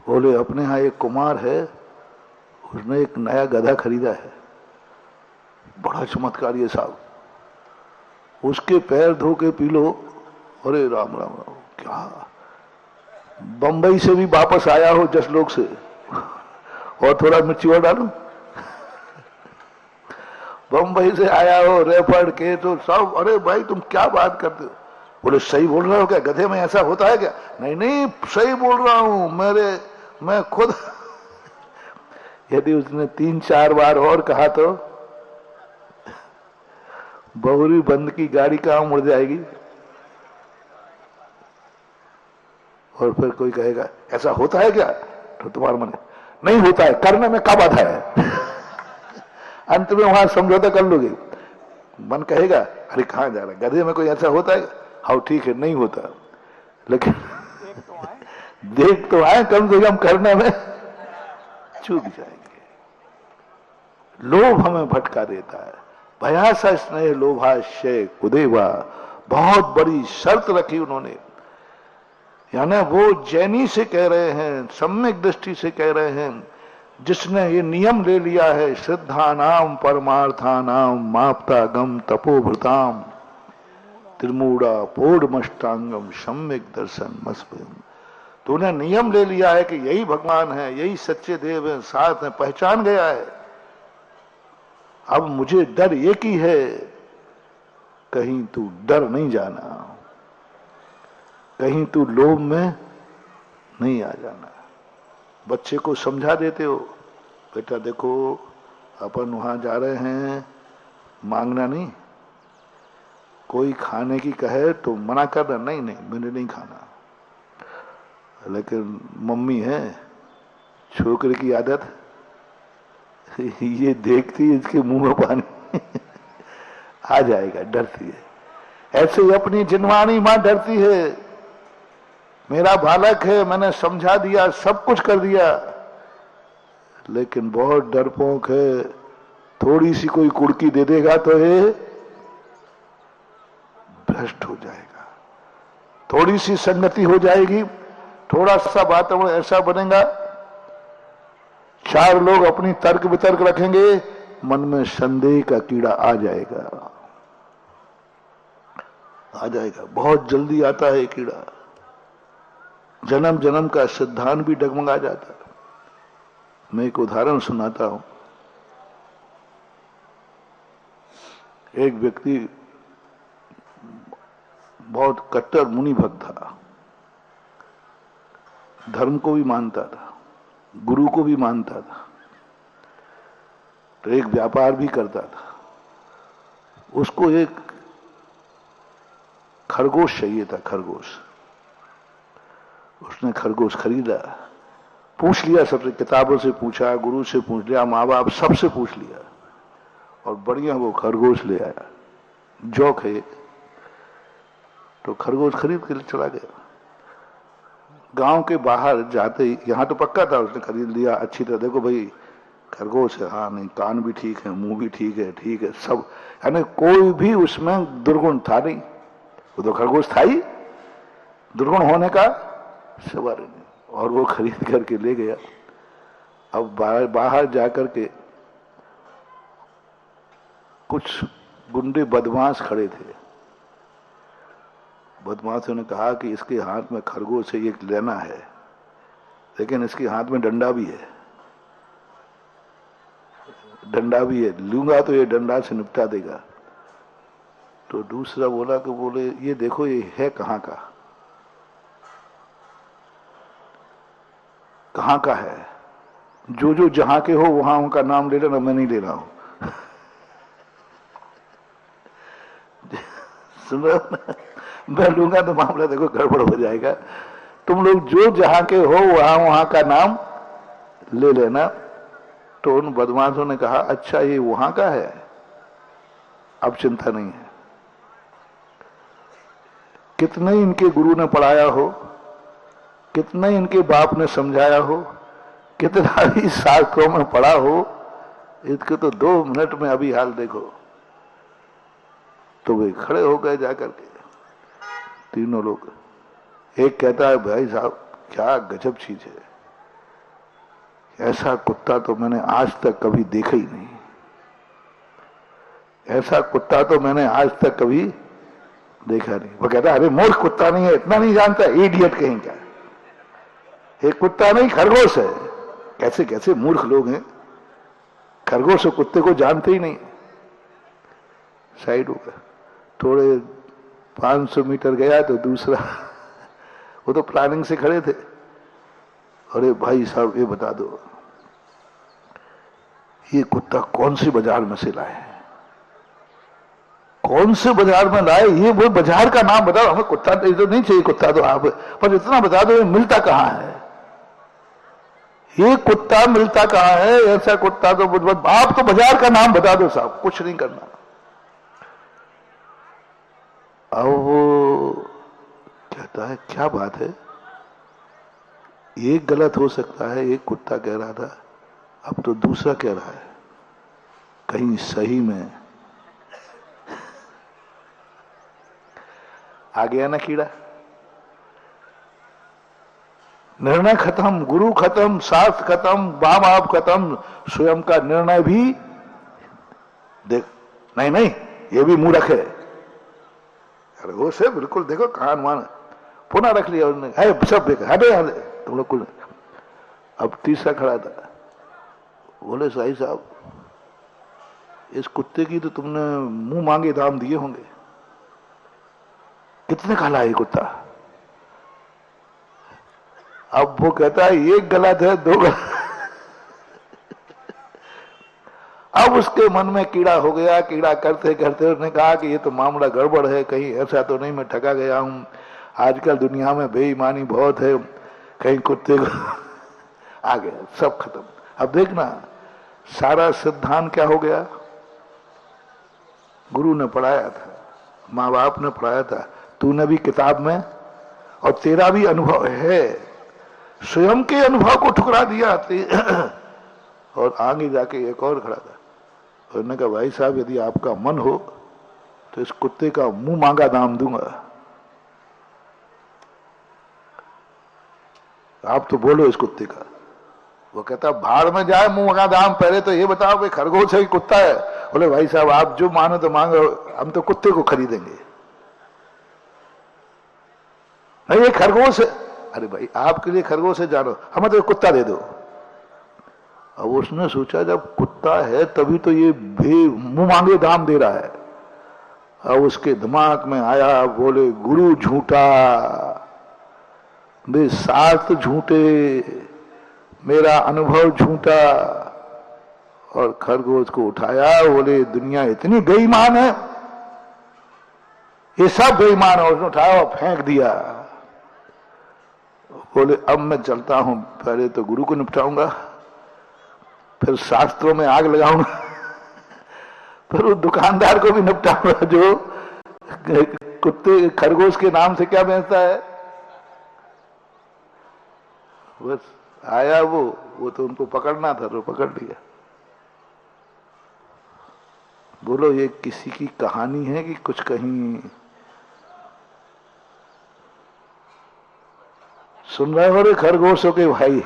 बोले अपने यहाँ एक कुमार है, उसने एक नया गधा खरीदा है, बड़ा चमत्कार ये साहब, उसके पैर धो के पी लो। अरे राम राम राम, क्या बंबई से भी वापस आया हो जसलोक से, और थोड़ा मिर्ची और डालू। बंबई से आया हो, रेफर्ड के तो सब, अरे भाई तुम क्या बात करते हो? बोले सही बोल रहा हो क्या? गधे में ऐसा होता है क्या? नहीं नहीं सही बोल रहा हूं, मैं खुद। यदि उसने 3-4 बार और कहा तो बहुरी बंद की गाड़ी कहां मुड़ जाएगी। और फिर कोई कहेगा ऐसा होता है क्या? तो तुम्हारा मन नहीं होता है, करने में क्या बाधा है? अंत में वहां समझौता कर लोगे। मन कहेगा अरे कहां जा रहा है, गधे में कोई ऐसा होता है? हाँ ठीक है, नहीं होता, लेकिन देख तो आए, कम से कम करने में चूक जाएंगे। लोभ हमें भटका देता है। भयासा स्नेह लोभाशय कुदेवा, बहुत बड़ी शर्त रखी उन्होंने। यानी वो जैनी से कह रहे हैं, सम्यक दृष्टि से कह रहे हैं, जिसने ये नियम ले लिया है, श्रद्धानाम परमार्थानाम मापता गम तपोभृताम त्रिमूढ़ा पौढ़मष्टांगम सम्यक दर्शन मस्पयम। तूने नियम ले लिया है कि यही भगवान है, यही सच्चे देव है, साथ में पहचान गया है। अब मुझे डर एक ही है, कहीं तू डर नहीं जाना, कहीं तू लोभ में नहीं आ जाना। बच्चे को समझा देते हो, बेटा देखो अपन वहां जा रहे हैं, मांगना नहीं, कोई खाने की कहे तो मना करना, नहीं नहीं मैंने नहीं खाना। लेकिन मम्मी है, छोकरे की आदत, ये देखती है इसके मुंह में पानी आ जाएगा, डरती है। ऐसे ही अपनी जिनवाणी मां डरती है, मेरा बालक है, मैंने समझा दिया, सब कुछ कर दिया, लेकिन बहुत डरपोक है, थोड़ी सी कोई कुड़की दे देगा तो ये भ्रष्ट हो जाएगा। थोड़ी सी संगति हो जाएगी, थोड़ा सा वातावरण ऐसा बनेगा, 4 लोग अपनी तर्क वितर्क रखेंगे, मन में संदेह का कीड़ा आ जाएगा, आ जाएगा। बहुत जल्दी आता है ये कीड़ा। जन्म जन्म का सिद्धांत भी डगमगा जाता। मैं एक उदाहरण सुनाता हूं। एक व्यक्ति बहुत कट्टर मुनि भक्त था, धर्म को भी मानता था, गुरु को भी मानता था, तो एक व्यापार भी करता था। उसको एक खरगोश चाहिए था, खरगोश। उसने खरगोश खरीदा, पूछ लिया सबसे, किताबों से पूछा, गुरु से पूछ लिया, माँ बाप सबसे पूछ लिया, और बढ़िया वो खरगोश ले आया। जौक है, तो खरगोश खरीद के चला गया। गांव के बाहर जाते ही, यहां तो पक्का था, उसने खरीद लिया अच्छी तरह, देखो भाई खरगोश है, हाँ नहीं, कान भी ठीक है, मुंह भी ठीक है सब, यानी कोई भी उसमें दुर्गुण था नहीं। वो तो खरगोश था ही, दुर्गुण होने का सवाल नहीं। और वो खरीद करके ले गया। अब बाहर जाकर के कुछ गुंडे बदमाश खड़े थे। बदमाशों ने कहा कि इसके हाथ में खरगोश है, ये लेना है, लेकिन इसके हाथ में डंडा भी है, डंडा भी है, लूंगा तो ये डंडा से निपटा देगा। तो दूसरा बोला कि बोले ये देखो ये है कहाँ का, कहाँ का है, जो जो जहां के हो वहां उनका नाम ले लेना, मैं नहीं ले रहा हूं। सुन रहे हो ना, मैं लूंगा तो मामला देखो गड़बड़ हो जाएगा। तुम लोग जो जहां के हो वहां वहां का नाम ले लेना। तो उन बदमाशों ने कहा अच्छा ये वहां का है, अब चिंता नहीं है। कितने इनके गुरु ने पढ़ाया हो, कितने इनके बाप ने समझाया हो, कितना भी शास्त्रों में पढ़ा हो, इसके तो 2 मिनट में अभी हाल देखो। तो वे खड़े हो गए जाकर के तीनों लोग। एक कहता है भाई साहब क्या गजब चीज है, ऐसा कुत्ता तो मैंने आज तक कभी देखा ही नहीं, ऐसा कुत्ता तो मैंने आज तक कभी देखा नहीं। वो कहता है अरे मूर्ख कुत्ता नहीं है, इतना नहीं जानता, इडियट कहेंगे, ये कुत्ता नहीं खरगोश है। कैसे कैसे मूर्ख लोग हैं, खरगोश और कुत्ते को जानते ही नहीं। साइड हो गया, थोड़े 500 मीटर गया तो दूसरा, वो तो प्लानिंग से खड़े थे, अरे भाई साहब ये बता दो ये कुत्ता कौन सी बाजार में से लाए, कौन से बाजार में लाए, ये वो बाजार का नाम बताओ हमें। कुत्ता तो नहीं चाहिए, कुत्ता तो आप, पर इतना बता दो ये मिलता कहां है, ये कुत्ता मिलता कहां है, ऐसा कुत्ता तो आप तो बाजार का नाम बता दो साहब, कुछ नहीं करना। अब वो कहता है क्या बात है, एक गलत हो सकता है, एक कुत्ता कह रहा था, अब तो दूसरा कह रहा है, कहीं सही में आ गया ना कीड़ा। निर्णय खत्म, गुरु खत्म, शास्त्र खत्म, बाप आप खत्म, स्वयं का निर्णय भी देख नहीं नहीं ये भी मूर्ख है, अरे वो से बिल्कुल देखो कान मान पुनः रख लिया उसने, है सब देखा, हटे हटे तुम लोग कुछ। अब तीसरा खड़ा था, बोले साईं साहब इस कुत्ते की तो तुमने मुंह मांगे दाम दिए होंगे, कितने का लाए कुत्ता। अब वो कहता है एक गलत है, 2 गलत। अब उसके मन में कीड़ा हो गया, कीड़ा करते करते उसने कहा कि ये तो मामला गड़बड़ है, कहीं ऐसा तो नहीं मैं ठगा गया हूं, आजकल दुनिया में बेईमानी बहुत है, कहीं कुत्ते को आ गया, सब खत्म। अब देखना सारा सिद्धांत क्या हो गया, गुरु ने पढ़ाया था, माँ बाप ने पढ़ाया था, तूने भी किताब में, और तेरा भी अनुभव है, स्वयं के अनुभव को ठुकरा दिया। और आगे जाके एक और खड़ा था, उन्होंने कहा भाई साहब यदि आपका मन हो तो इस कुत्ते का मुंह मांगा दाम दूंगा, आप तो बोलो इस कुत्ते का। वो कहता भाड़ में जाए मुंह मांगा दाम, पहले तो ये बताओ भाई खरगोश है कि कुत्ता है। बोले भाई साहब आप जो मानो तो मांगो, हम तो कुत्ते को खरीदेंगे। नहीं ये खरगोश है, अरे भाई आपके लिए खरगोश है, जानो, हमें तो कुत्ता दे दो। अब उसने सोचा जब कुत्ता है तभी तो ये मुंह मांगे दाम दे रहा है। अब उसके दिमाग में आया, बोले गुरु झूठा, वे शास्त्र झूठे, मेरा अनुभव झूठा। और खरगोश को उठाया, बोले दुनिया इतनी बेईमान है, ये सब बेईमान है। उसने उठाया और फेंक दिया। बोले अब मैं चलता हूं, पहले तो गुरु को निपटाऊंगा, फिर शास्त्रों में आग लगाऊंगा, फिर उस दुकानदार को भी निपटाऊंगा जो कुत्ते खरगोश के नाम से क्या बेचता है। बस आया वो तो उनको पकड़ना था तो पकड़ लिया। बोलो ये किसी की कहानी है कि कुछ कहीं सुन रहे हो रे खरगोशों के भाई।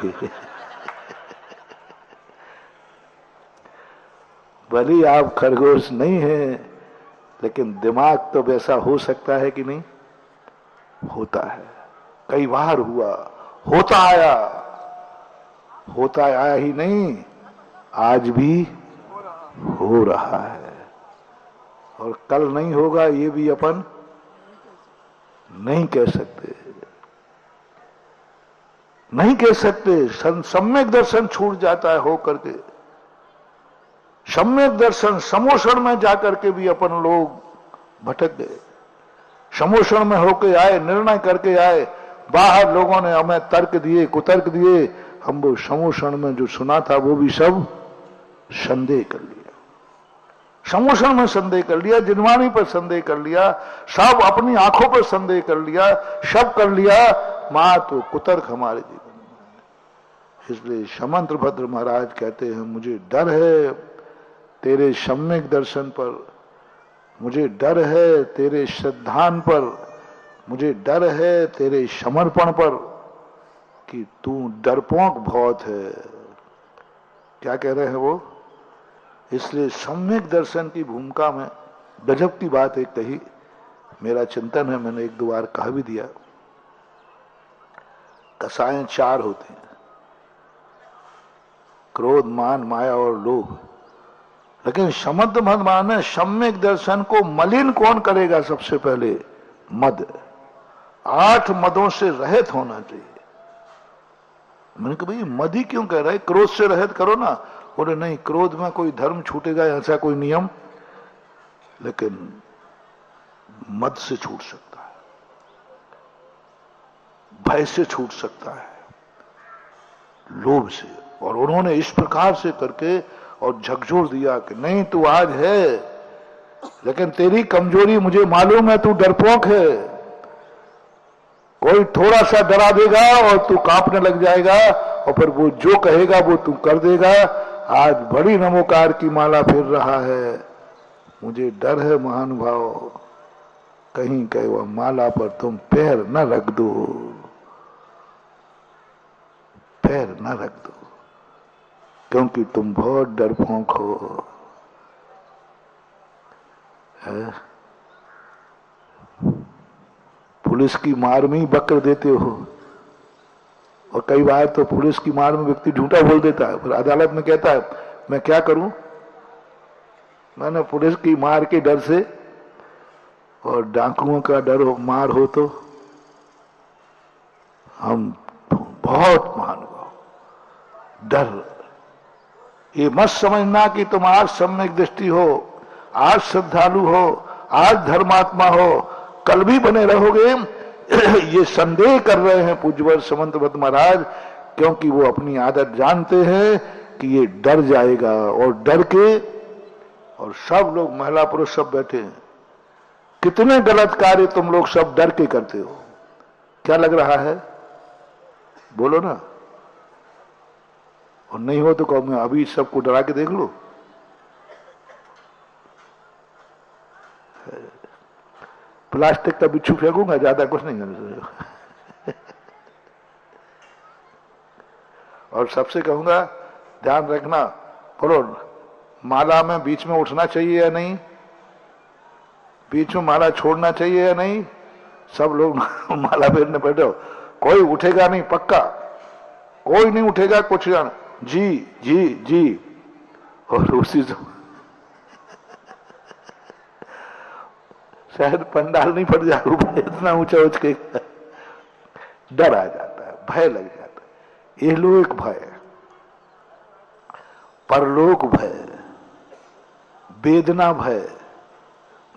भले आप खरगोश नहीं है, लेकिन दिमाग तो वैसा हो सकता है कि नहीं? होता है, कई बार हुआ, होता आया ही नहीं, आज भी हो रहा है, और कल नहीं होगा ये भी अपन नहीं कह सकते। नहीं कह सकते। सम्यक दर्शन छूट जाता है हो करके। सम्यक दर्शन समोषण में जाकर के भी अपन लोग भटक गए। समोषण में होके आए, निर्णय करके आए, बाहर लोगों ने हमें तर्क दिए, कुतर्क दिए, हम वो समोषण में जो सुना था वो भी सब संदेह कर लिया। समोषण में संदेह कर लिया, जिनवाणी पर संदेह कर लिया, सब अपनी आंखों पर संदेह कर लिया, सब कर लिया, मां तो कुतर्क हमारे जीवन में। इसलिए समंत्र भद्र महाराज कहते हैं मुझे डर है तेरे सम्यक दर्शन पर, मुझे डर है तेरे श्रद्धान पर, मुझे डर है तेरे समर्पण पर, कि तू डरपोक बहुत है। क्या कह रहे हैं वो? इसलिए सम्यक दर्शन की भूमिका में गजब की बात एक कही, मेरा चिंतन है, मैंने एक दो बार कहा भी दिया। कसाएं चार होते हैं, क्रोध, मान, माया और लोभ। लेकिन समंत भगवान में सम्यक दर्शन को मलिन कौन करेगा? सबसे पहले मद। 8 मदों से रहित होना चाहिए। मैंने कहा भाई मद ही क्यों कह रहा है, क्रोध से रहित करो ना। बोले नहीं, क्रोध में कोई धर्म छूटेगा ऐसा कोई नियम, लेकिन मद से छूट सकता है, भय से छूट सकता है, लोभ से। और उन्होंने इस प्रकार से करके और झकझोर दिया कि नहीं तू आज है, लेकिन तेरी कमजोरी मुझे मालूम है, तू डरपोक है। कोई थोड़ा सा डरा देगा और तू कांपने लग जाएगा, और फिर वो जो कहेगा वो तू कर देगा। आज बड़ी नमोकार की माला फिर रहा है, मुझे डर है महानुभाव, कहीं कहे वह माला पर तुम पैर न रख दो, पैर न रख दो, क्योंकि तुम बहुत डरपोक हो। पुलिस की मार में ही बकर देते हो, और कई बार तो पुलिस की मार में व्यक्ति झूठा बोल देता है, फिर अदालत में कहता है मैं क्या करूं, मैंने पुलिस की मार के डर से, और डाकुओं का डर हो, मार हो तो हम बहुत महानुभाव। डर ये मत समझना कि तुम आज सम्यक दृष्टि हो, आज श्रद्धालु हो, आज धर्मात्मा हो, कल भी बने रहोगे। ये संदेह कर रहे हैं पूज्यवर समंत भट्ट महाराज, क्योंकि वो अपनी आदत जानते हैं कि ये डर जाएगा, और डर के, और सब लोग महिला पुरुष सब बैठे हैं, कितने गलत कार्य तुम लोग सब डर के करते हो। क्या लग रहा है बोलो ना, और नहीं हो तो कहो मैं अभी सबको डरा के देख लो। प्लास्टिक का बिच्छू फेंकूंगा, ज्यादा कुछ नहीं करना। और सबसे कहूंगा ध्यान रखना, बोलो माला में बीच में उठना चाहिए या नहीं, बीच में माला छोड़ना चाहिए या नहीं। सब लोग माला फेरने बैठो, कोई उठेगा नहीं, पक्का कोई नहीं उठेगा, कुछ जान जी जी जी। और उसी शायद पंडाल नहीं फट जाएगा, इतना ऊंचा उठ के डर आ जाता है, भय लग जाता है। ये लोक भय, परलोक भय, वेदना भय,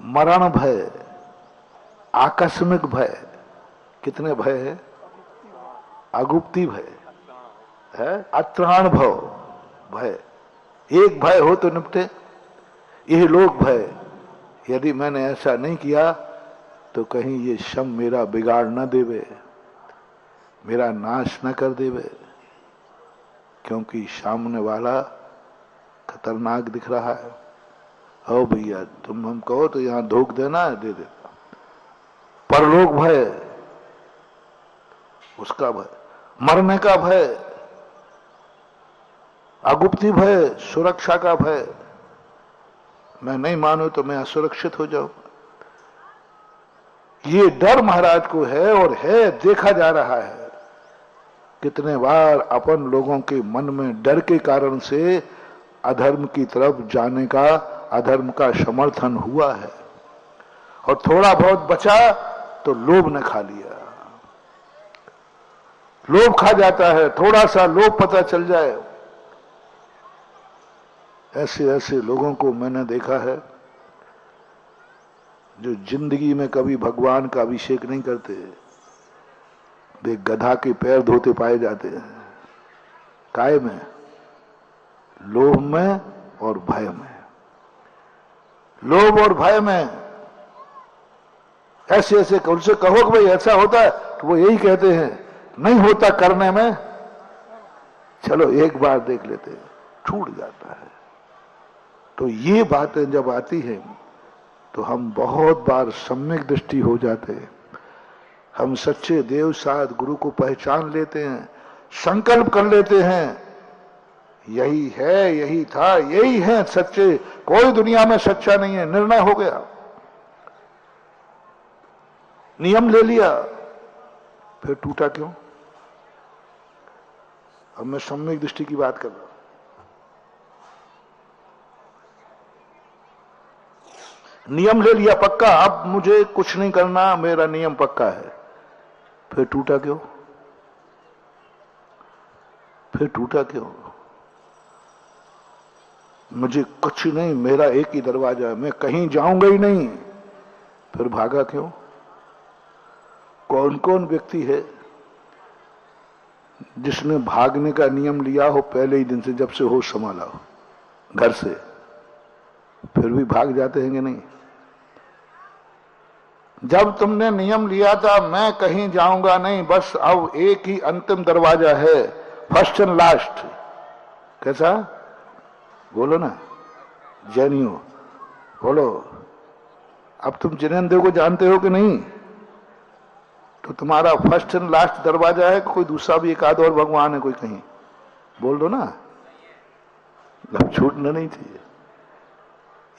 मरण भय, आकस्मिक भय, कितने भय है? अगुप्ती भय है, अत्राण भव भय। एक भय हो तो निपटे, यह लोक भय। यदि मैंने ऐसा नहीं किया तो कहीं ये शम मेरा बिगाड़ न देवे, मेरा नाश न कर देवे, क्योंकि सामने वाला खतरनाक दिख रहा है। ओ भैया तुम हम कहो तो यहां धोख देना है, दे देता। परलोक भय, उसका भय, मरने का भय, अगुप्ती भय, सुरक्षा का भय। मैं नहीं मानू तो मैं असुरक्षित हो जाऊं, ये डर महाराज को है, और है, देखा जा रहा है। कितने बार अपन लोगों के मन में डर के कारण से अधर्म की तरफ जाने का, अधर्म का समर्थन हुआ है, और थोड़ा बहुत बचा तो लोभ ने खा लिया। लोभ खा जाता है, थोड़ा सा लोभ पता चल जाए। ऐसे ऐसे लोगों को मैंने देखा है जो जिंदगी में कभी भगवान का अभिषेक नहीं करते, वे गधा के पैर धोते पाए जाते हैं। काय में? लोभ में और भय में। लोभ और भय में ऐसे ऐसे उनसे कहो कि भाई ऐसा होता है, तो वो यही कहते हैं नहीं होता करने में, चलो एक बार देख लेते हैं, छूट जाता है। तो ये बातें जब आती हैं तो हम बहुत बार सम्यक दृष्टि हो जाते हैं। हम सच्चे देव साध गुरु को पहचान लेते हैं, संकल्प कर लेते हैं यही है, यही था, यही है सच्चे, कोई दुनिया में सच्चा नहीं है, निर्णय हो गया, नियम ले लिया, फिर टूटा क्यों? अब मैं सम्यक दृष्टि की बात कर रहा हूं। नियम ले लिया पक्का, अब मुझे कुछ नहीं करना, मेरा नियम पक्का है, फिर टूटा क्यों? फिर टूटा क्यों? मुझे कुछ नहीं, मेरा एक ही दरवाजा है, मैं कहीं जाऊंगा ही नहीं, फिर भागा क्यों? कौन कौन व्यक्ति है जिसने भागने का नियम लिया हो पहले ही दिन से, जब से होश संभाला हो घर से, फिर भी भाग जाते हैं कि नहीं? जब तुमने नियम लिया था मैं कहीं जाऊंगा नहीं, बस अब एक ही अंतिम दरवाजा है, फर्स्ट एंड लास्ट, कैसा? बोलो ना जैनियो, बोलो। अब तुम जिनेंद्र को जानते हो कि नहीं? तो तुम्हारा फर्स्ट एंड लास्ट दरवाजा है, कोई दूसरा भी एक आध और भगवान है कोई कहीं? बोल दो ना, लब छूटना नहीं चाहिए।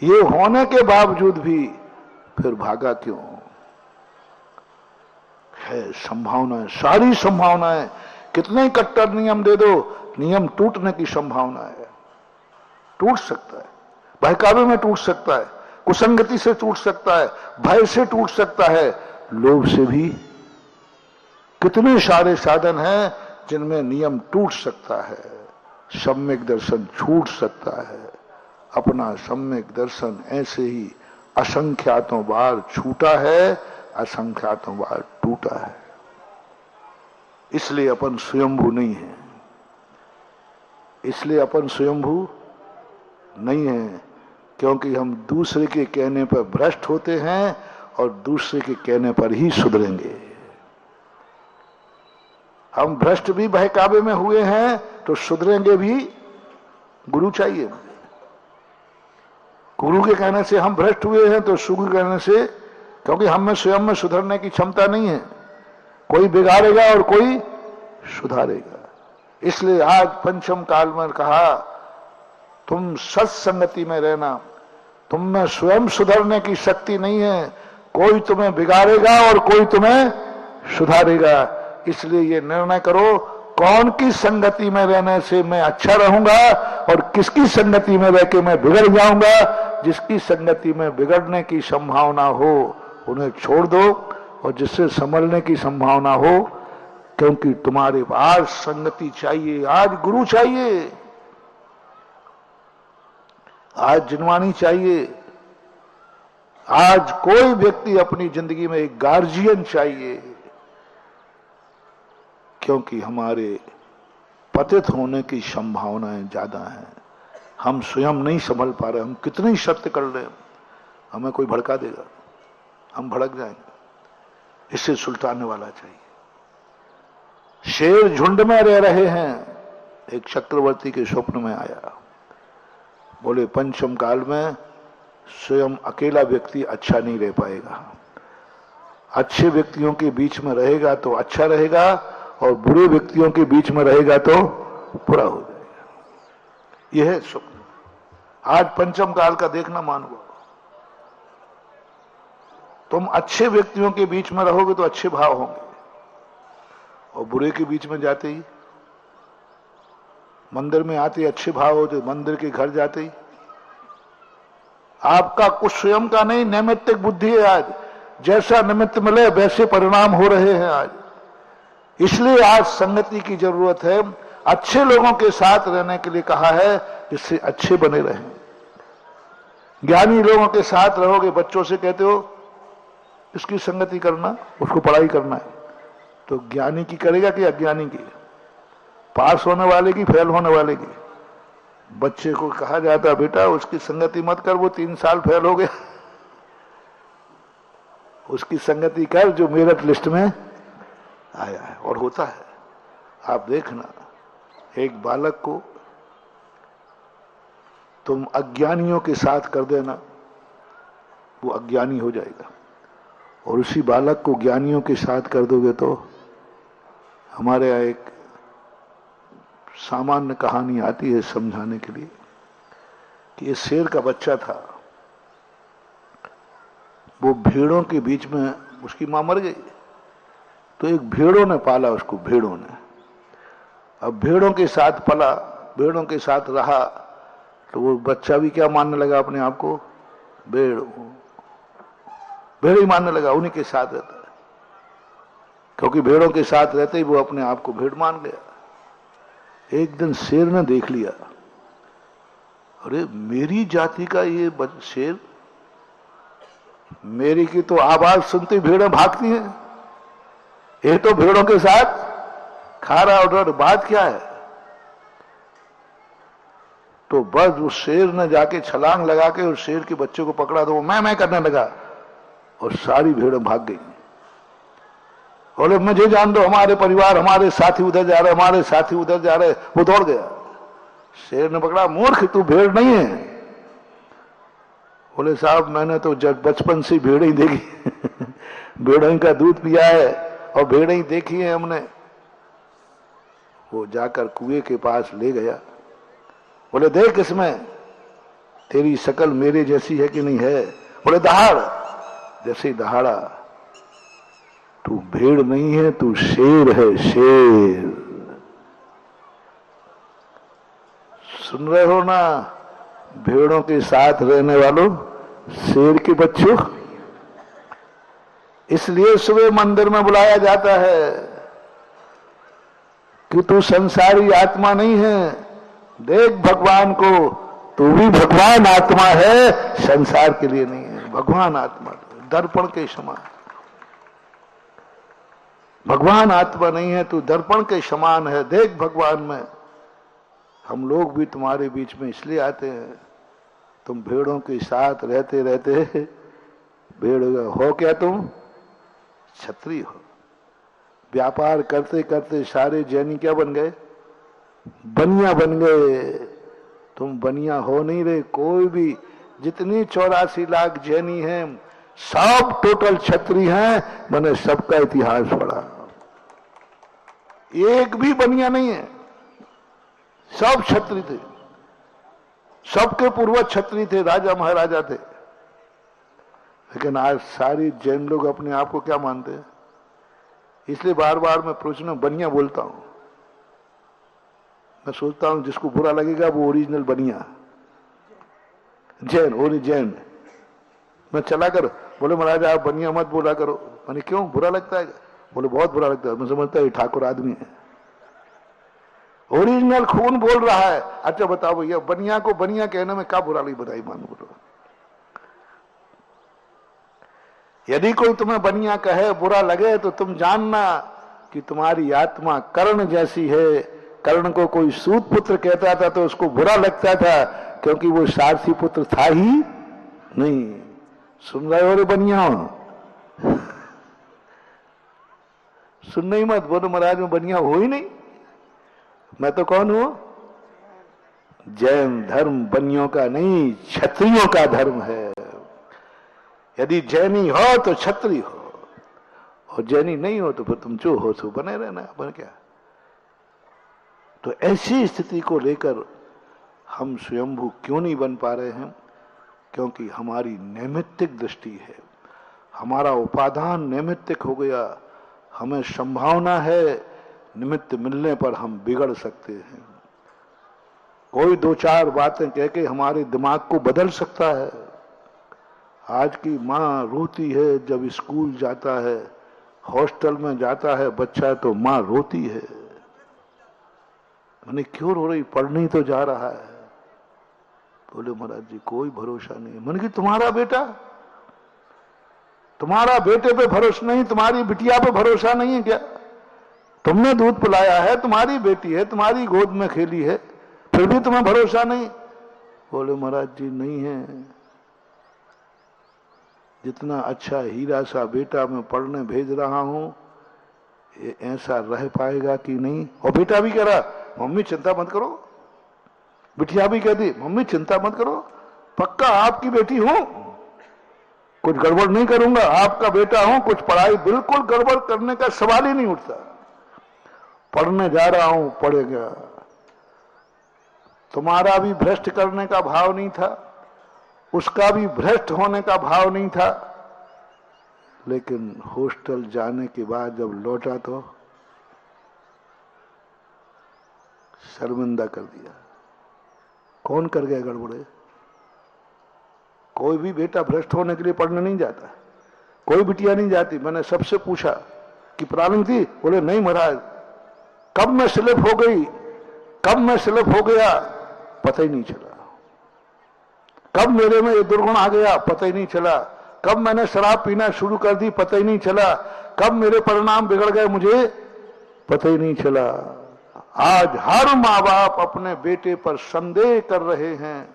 ये होने के बावजूद भी फिर भागा क्यों? है संभावना, सारी संभावनाएं, कितने कट्टर नियम दे दो, नियम टूटने की संभावना है। टूट सकता है, बहकावे में टूट सकता है, कुसंगति से टूट सकता है, भय से टूट सकता है, लोभ से भी। कितने सारे साधन हैं जिनमें नियम टूट सकता है, सम्यक दर्शन छूट सकता है। अपना सम्यक दर्शन ऐसे ही असंख्यातों बार छूटा है, असंख्यातों बार टूटा है। इसलिए अपन स्वयंभू नहीं है, इसलिए अपन स्वयंभू नहीं है, क्योंकि हम दूसरे के कहने पर भ्रष्ट होते हैं और दूसरे के कहने पर ही सुधरेंगे। हम भ्रष्ट भी बहकावे में हुए हैं तो सुधरेंगे भी, गुरु चाहिए। गुरु के कहने से हम भ्रष्ट हुए हैं तो गुरु के कहने से, क्योंकि हम में स्वयं में सुधरने की क्षमता नहीं है, कोई बिगाड़ेगा और कोई सुधारेगा। इसलिए आज पंचम काल में कहा तुम सत्संगति में रहना, तुम में स्वयं सुधरने की शक्ति नहीं है, कोई तुम्हें बिगाड़ेगा और कोई तुम्हें सुधारेगा। इसलिए ये निर्णय करो कौन की संगति में रहने से मैं अच्छा रहूंगा और किसकी संगति में रह के मैं बिगड़ जाऊंगा। जिसकी संगति में बिगड़ने की संभावना हो उन्हें छोड़ दो और जिससे संभलने की संभावना हो, क्योंकि तुम्हारे आज संगति चाहिए, आज गुरु चाहिए, आज जिनवानी चाहिए, आज कोई व्यक्ति अपनी जिंदगी में एक गार्जियन चाहिए, क्योंकि हमारे पतित होने की संभावनाएं ज्यादा हैं। हम स्वयं नहीं संभल पा रहे, हम कितने ही सत्य कर रहे हैं, हमें कोई भड़का देगा, हम भड़क जाएंगे। इससे सुलटाने वाला चाहिए। शेर झुंड में रह रहे हैं, एक चक्रवर्ती के स्वप्न में आया, बोले पंचम काल में स्वयं अकेला व्यक्ति अच्छा नहीं रह पाएगा, अच्छे व्यक्तियों के बीच में रहेगा तो अच्छा रहेगा और बुरे व्यक्तियों के बीच में रहेगा तो बुरा हो जाएगा। यह है स्वप्न। आज पंचम काल का देखना मानो, तुम अच्छे व्यक्तियों के बीच में रहोगे तो अच्छे भाव होंगे और बुरे के बीच में जाते ही, मंदिर में आते अच्छे भाव होते, मंदिर के घर जाते ही आपका कुछ स्वयं का नहीं, नैमित्तिक बुद्धि है। आज जैसा निमित्त मिले वैसे परिणाम हो रहे हैं आज। इसलिए आज संगति की जरूरत है। अच्छे लोगों के साथ रहने के लिए कहा है, जिससे अच्छे बने रहें। ज्ञानी लोगों के साथ रहोगे, बच्चों से कहते हो इसकी संगति करना, उसको पढ़ाई करना है, तो ज्ञानी की करेगा कि अज्ञानी की? पास होने वाले की, फेल होने वाले की? बच्चे को कहा जाता है बेटा उसकी संगति मत कर, वो 3 साल फेल हो गया, उसकी संगति कर जो मेरिट लिस्ट में आया है। और होता है, आप देखना, एक बालक को तुम अज्ञानियों के साथ कर देना, वो अज्ञानी हो जाएगा, और उसी बालक को ज्ञानियों के साथ कर दोगे तो, हमारे यहाँ एक सामान्य कहानी आती है समझाने के लिए कि ये शेर का बच्चा था, वो भेड़ों के बीच में, उसकी मां मर गई तो एक भेड़ों ने पाला उसको, भेड़ों ने। अब भेड़ों के साथ पला, भेड़ों के साथ रहा, तो वो बच्चा भी क्या मानने लगा अपने आप को? भेड़ ही मानने लगा, उन्हीं के साथ रहता है, क्योंकि भेड़ों के साथ रहते ही वो अपने आप को भेड़ मान गया। एक दिन शेर ने देख लिया, अरे मेरी जाति का ये शेर, मेरी की तो आवाज सुनते भेड़ें भागती हैं, ये तो भेड़ों के साथ खा रहा, और बात क्या है? तो बस उस शेर ने जाके छलांग लगा के उस शेर के बच्चे को पकड़ा, तो वो मैं करने लगा और सारी भेड़ें भाग गई। बोले मुझे जान दो, हमारे परिवार, हमारे साथी उधर जा रहे, हमारे साथी उधर जा रहे। वो दौड़ गया। शेर ने पकड़ा, मूर्ख तू भेड़ नहीं है। बोले साहब मैंने तो जब बचपन से भेड़ ही देखी भेड़ों का दूध पिया है और भेड़ ही देखी है हमने। वो जाकर कुएं के पास ले गया, बोले देख इसमें तेरी शक्ल मेरे जैसी है कि नहीं है? बोले दहाड़। जैसे दहाड़ा, तू भेड़ नहीं है, तू शेर है, शेर। सुन रहे हो ना भेड़ों के साथ रहने वालों, शेर के बच्चों? इसलिए सुबह मंदिर में बुलाया जाता है कि तू संसारी आत्मा नहीं है, देख भगवान को, तू भी भगवान आत्मा है, संसार के लिए नहीं है, भगवान आत्मा, दर्पण के समान। भगवान आत्मा नहीं है, तू दर्पण के समान है, देख भगवान में। हम लोग भी तुम्हारे बीच में इसलिए आते हैं, तुम भेड़ों के साथ रहते रहते भेड़ हो क्या? तुम क्षत्रिय हो। व्यापार करते करते सारे जैनी क्या बन गए? बनिया बन गए। तुम बनिया हो नहीं रहे। कोई भी, जितनी 84 लाख जैनी हैं, सब टोटल क्षत्रिय हैं। मैंने सबका इतिहास पढ़ा, एक भी बनिया नहीं है, सब क्षत्रिय थे। सबके पूर्वज क्षत्रिय थे, राजा महाराजा थे। लेकिन आज सारी जैन लोग अपने आप को क्या मानते हैं? इसलिए बार बार मैं प्रवचन में बनिया बोलता हूं। मैं सोचता हूं जिसको बुरा लगेगा वो ओरिजिनल बनिया, जैन, ओरी जैन। मैं चला कर बोले महाराज आप बनिया मत बोला करो। मैंने क्यों, बुरा लगता है? बोले बहुत बुरा लगता है। मैं समझता है ठाकुर आदमी है, ओरिजिनल खून बोल रहा है। अच्छा बताओ भैया, बनिया को बनिया कहने में क्या बुरा लगी? बताई मान बोलो। यदि कोई तुम्हें बनिया कहे, बुरा लगे, तो तुम जानना कि तुम्हारी आत्मा कर्ण जैसी है। कर्ण को कोई सूत पुत्र कहता था तो उसको बुरा लगता था, क्योंकि वो सारथी पुत्र था ही नहीं। सुन रहे हो रे बनिया? सुनना ही मत। बोलो महाराज में बनिया हो ही नहीं। मैं तो कौन हूं? जैन धर्म बनियों का नहीं, क्षत्रियों का धर्म है। यदि जैनी हो तो क्षत्रिय हो, और जैनी नहीं हो तो फिर तुम जो हो सो बने रहना। बन क्या? तो ऐसी स्थिति को लेकर हम स्वयंभू क्यों नहीं बन पा रहे हैं? क्योंकि हमारी नैमित्तिक दृष्टि है, हमारा उपादान नैमित्तिक हो गया। हमें संभावना है निमित्त मिलने पर हम बिगड़ सकते हैं। कोई दो चार बातें कह के हमारे दिमाग को बदल सकता है। आज की माँ रोती है जब स्कूल जाता है, हॉस्टल में जाता है बच्चा, तो माँ रोती है। मैंने क्यों रो रही? पढ़ने ही तो जा रहा है। बोले महाराज जी कोई भरोसा नहीं है। मैंने कि तुम्हारा बेटा, तुम्हारा बेटे पे भरोसा नहीं, तुम्हारी बिटिया पे भरोसा नहीं है क्या? तुमने दूध पिलाया है, तुम्हारी बेटी है, तुम्हारी गोद में खेली है, फिर भी तुम्हें भरोसा नहीं? बोले महाराज जी नहीं है। जितना अच्छा हीरा सा बेटा मैं पढ़ने भेज रहा हूं, ये ऐसा रह पाएगा कि नहीं? और बेटा भी कह रहा मम्मी चिंता मत करो, बिटिया भी कहती मम्मी चिंता मत करो, पक्का आपकी बेटी हूं, कुछ गड़बड़ नहीं करूंगा, आपका बेटा हूं, कुछ पढ़ाई बिल्कुल गड़बड़ करने का सवाल ही नहीं उठता। पढ़ने जा रहा हूं, पढ़ेगा। तुम्हारा भी भ्रष्ट करने का भाव नहीं था, उसका भी भ्रष्ट होने का भाव नहीं था, लेकिन हॉस्टल जाने के बाद जब लौटा तो शर्मिंदा कर दिया। कौन कर गया गड़बड़े? कोई भी बेटा भ्रष्ट होने के लिए पढ़ने नहीं जाता, कोई बिटिया नहीं जाती। मैंने सबसे पूछा कि प्लानिंग थी? बोले नहीं महाराज, कब मैं स्लिप हो गई, कब मैं स्लिप हो गया पता ही नहीं चला, कब मेरे में ये दुर्गुण आ गया पता ही नहीं चला, कब मैंने शराब पीना शुरू कर दी पता ही नहीं चला, कब मेरे परिणाम बिगड़ गए मुझे पता ही नहीं चला। आज हर माँ बाप अपने बेटे पर संदेह कर रहे हैं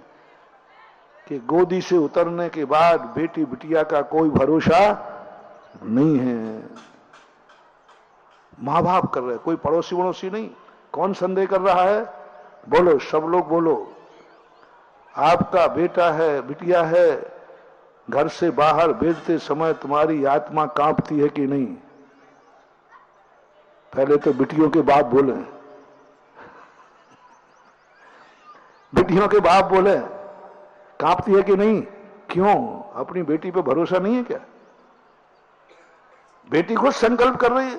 कि गोदी से उतरने के बाद बेटी बिटिया का कोई भरोसा नहीं है। माँ बाप कर रहे, कोई पड़ोसी वड़ोसी नहीं। कौन संदेह कर रहा है? बोलो, सब लोग बोलो। आपका बेटा है, बिटिया है, घर से बाहर भेजते समय तुम्हारी आत्मा कांपती है कि नहीं? पहले तो बिटियों के बाप बोले, बिटियों के बाप बोले कांपती है कि नहीं? क्यों? अपनी बेटी पे भरोसा नहीं है क्या? बेटी खुद संकल्प कर रही है।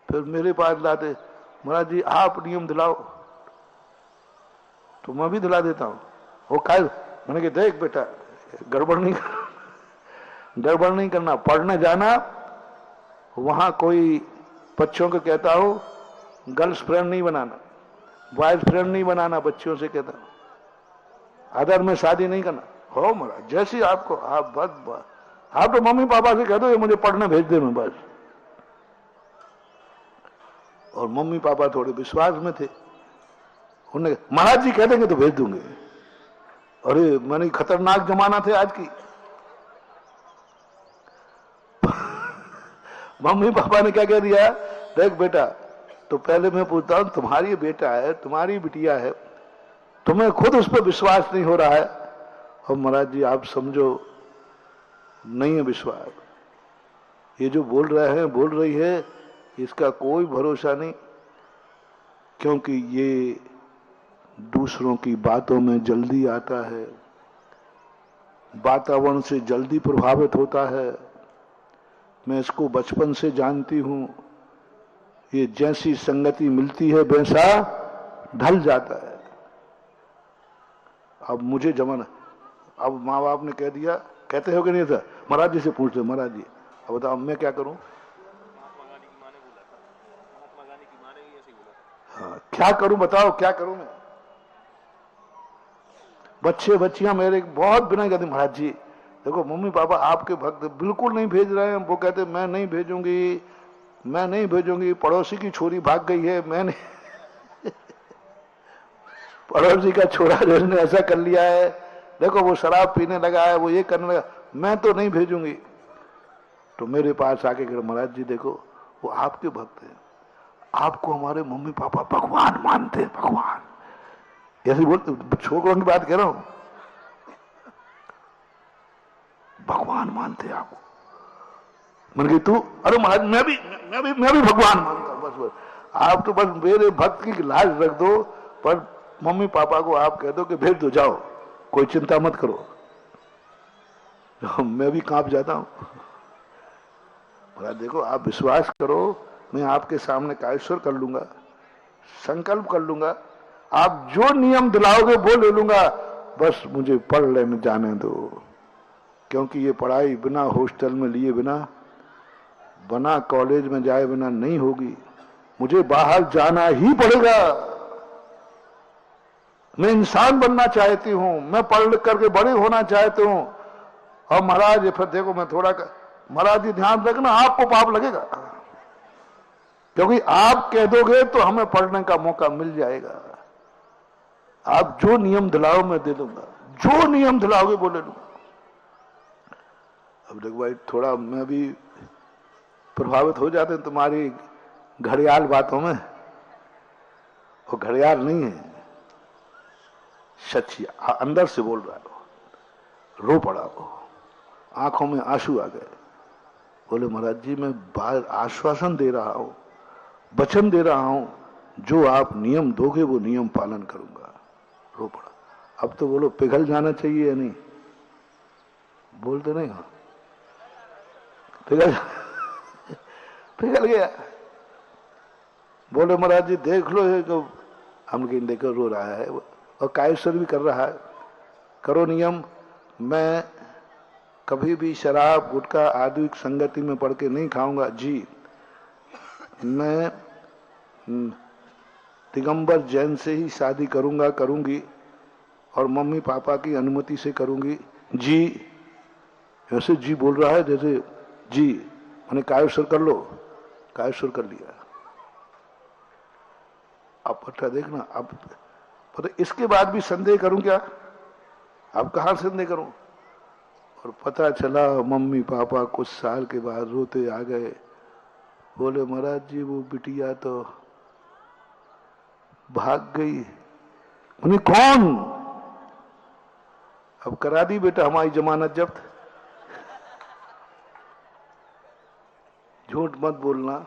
फिर मेरे पास लाते, महाराज जी आप नियम दिलाओ, तो मैं भी दिला देता हूं। वो काल मैंने कहा देख बेटा, गड़बड़ नहीं करना, पढ़ने जाना, वहां कोई बच्चों को कहता हूं गर्ल्स फ्रेंड नहीं बनाना, बॉयज फ्रेंड नहीं बनाना, बच्चियों से कहता हूं अदर में शादी नहीं करना। हो महाराज जैसी आपको, आप बस आप तो मम्मी पापा से कह दो ये मुझे पढ़ने भेज दे मैं बस। और मम्मी पापा थोड़े विश्वास में थे, उन्होंने महाराज जी कह देंगे तो भेज दूंगे। अरे मैंने खतरनाक जमाना थे आज की। मम्मी पापा ने क्या कह दिया, देख बेटा, तो पहले मैं पूछता हूं तुम्हारी बेटा है, तुम्हारी बिटिया है, तुम्हें खुद उस पर विश्वास नहीं हो रहा है, और महाराज जी आप समझो नहीं है विश्वास, ये जो बोल रहे हैं बोल रही है, इसका कोई भरोसा नहीं, क्योंकि ये दूसरों की बातों में जल्दी आता है, वातावरण से जल्दी प्रभावित होता है, मैं इसको बचपन से जानती हूं, ये जैसी संगति मिलती है वैसा ढल जाता है। अब मुझे जमाना, अब माँ बाप ने कह दिया, कहते हो कि नहीं था, महाराज जी से पूछते, महाराज जी अब बताओ मैं क्या करूं? हाँ, क्या करूं बताओ, क्या करूं मैं? बच्चे बच्चियां मेरे बहुत बिना कहते, महाराज जी देखो मम्मी पापा आपके भक्त बिल्कुल नहीं भेज रहे हैं। वो कहते मैं नहीं भेजूंगी, मैं नहीं भेजूंगी, पड़ोसी की छोरी भाग गई है, मैं नहीं पड़ोसी का छोरा जो ने ऐसा कर लिया है, देखो वो शराब पीने लगा है, वो ये करने लगा, मैं तो नहीं भेजूंगी। तो मेरे पास आके कह, महाराज जी देखो वो आपके भक्त हैं, आपको हमारे मम्मी पापा भगवान मानते हैं, भगवान ऐसे बोलते, छोकरों की बात कह रहा हूं, भगवान मानते हैं आपको। मैंने कही तू, अरे महाराज मैं भी भगवान मानता हूं, बस आप तो बस मेरे भक्त की लाज रख दो, पर मम्मी पापा को आप कह दो कि भेज दो, जाओ, कोई चिंता मत करो। मैं भी कांप जाता हूं। महाराज देखो आप विश्वास करो, मैं आपके सामने कायेश्वर कर लूंगा, संकल्प कर लूंगा, आप जो नियम दिलाओगे वो ले लूंगा, बस मुझे पढ़ लेने जाने दो, क्योंकि ये पढ़ाई बिना हॉस्टल में लिए बिना, बना कॉलेज में जाए बिना नहीं होगी, मुझे बाहर जाना ही पड़ेगा। मैं इंसान बनना चाहती हूं, मैं पढ़ लिख करके बड़े होना चाहती हूं। और महाराज फिर देखो मैं थोड़ा महाराज जी ध्यान रखना, आपको पाप लगेगा, क्योंकि आप कह दोगे तो हमें पढ़ने का मौका मिल जाएगा। आप जो नियम दिलाओ मैं दे दूंगा, जो नियम दिलाओगे वो ले लूंगा। अब देखो भाई थोड़ा मैं भी प्रभावित हो जाते हैं तुम्हारी घड़ियाल बातों में, वो घड़ियाल नहीं है, सच्ची अंदर से बोल रहा हो, रो पड़ा हो, आंखों में आंसू आ गए, बोले महाराज जी मैं बाहर आश्वासन दे रहा हूं, वचन दे रहा हूं, जो आप नियम दोगे वो नियम पालन करूंगा। रो पड़ा। अब तो बोलो पिघल जाना चाहिए या नहीं? बोलते नहीं हो, पिघल गया। बोले महाराज जी देख लो, हम कहीं देखो रो रहा है, और कायेश्वर भी कर रहा है, करो नियम, मैं कभी भी शराब गुटखा आदि संगति में पड़ के नहीं खाऊंगा जी, मैं दिगंबर जैन से ही शादी करूंगी, और मम्मी पापा की अनुमति से करूंगी जी। ऐसे जी बोल रहा है जैसे जी, मैंने कायेश्वर कर लो, कायेश्वर कर लिया। अब पता देखना, अब पता इसके बाद भी संदेह करूं क्या? अब कहां संदेह करूं? और पता चला मम्मी पापा कुछ साल के बाद रोते आ गए, बोले महाराज जी वो बिटिया तो भाग गई। उन्हें कौन? अब करा दी बेटा हमारी जमानत जब्त। झूठ मत बोलना,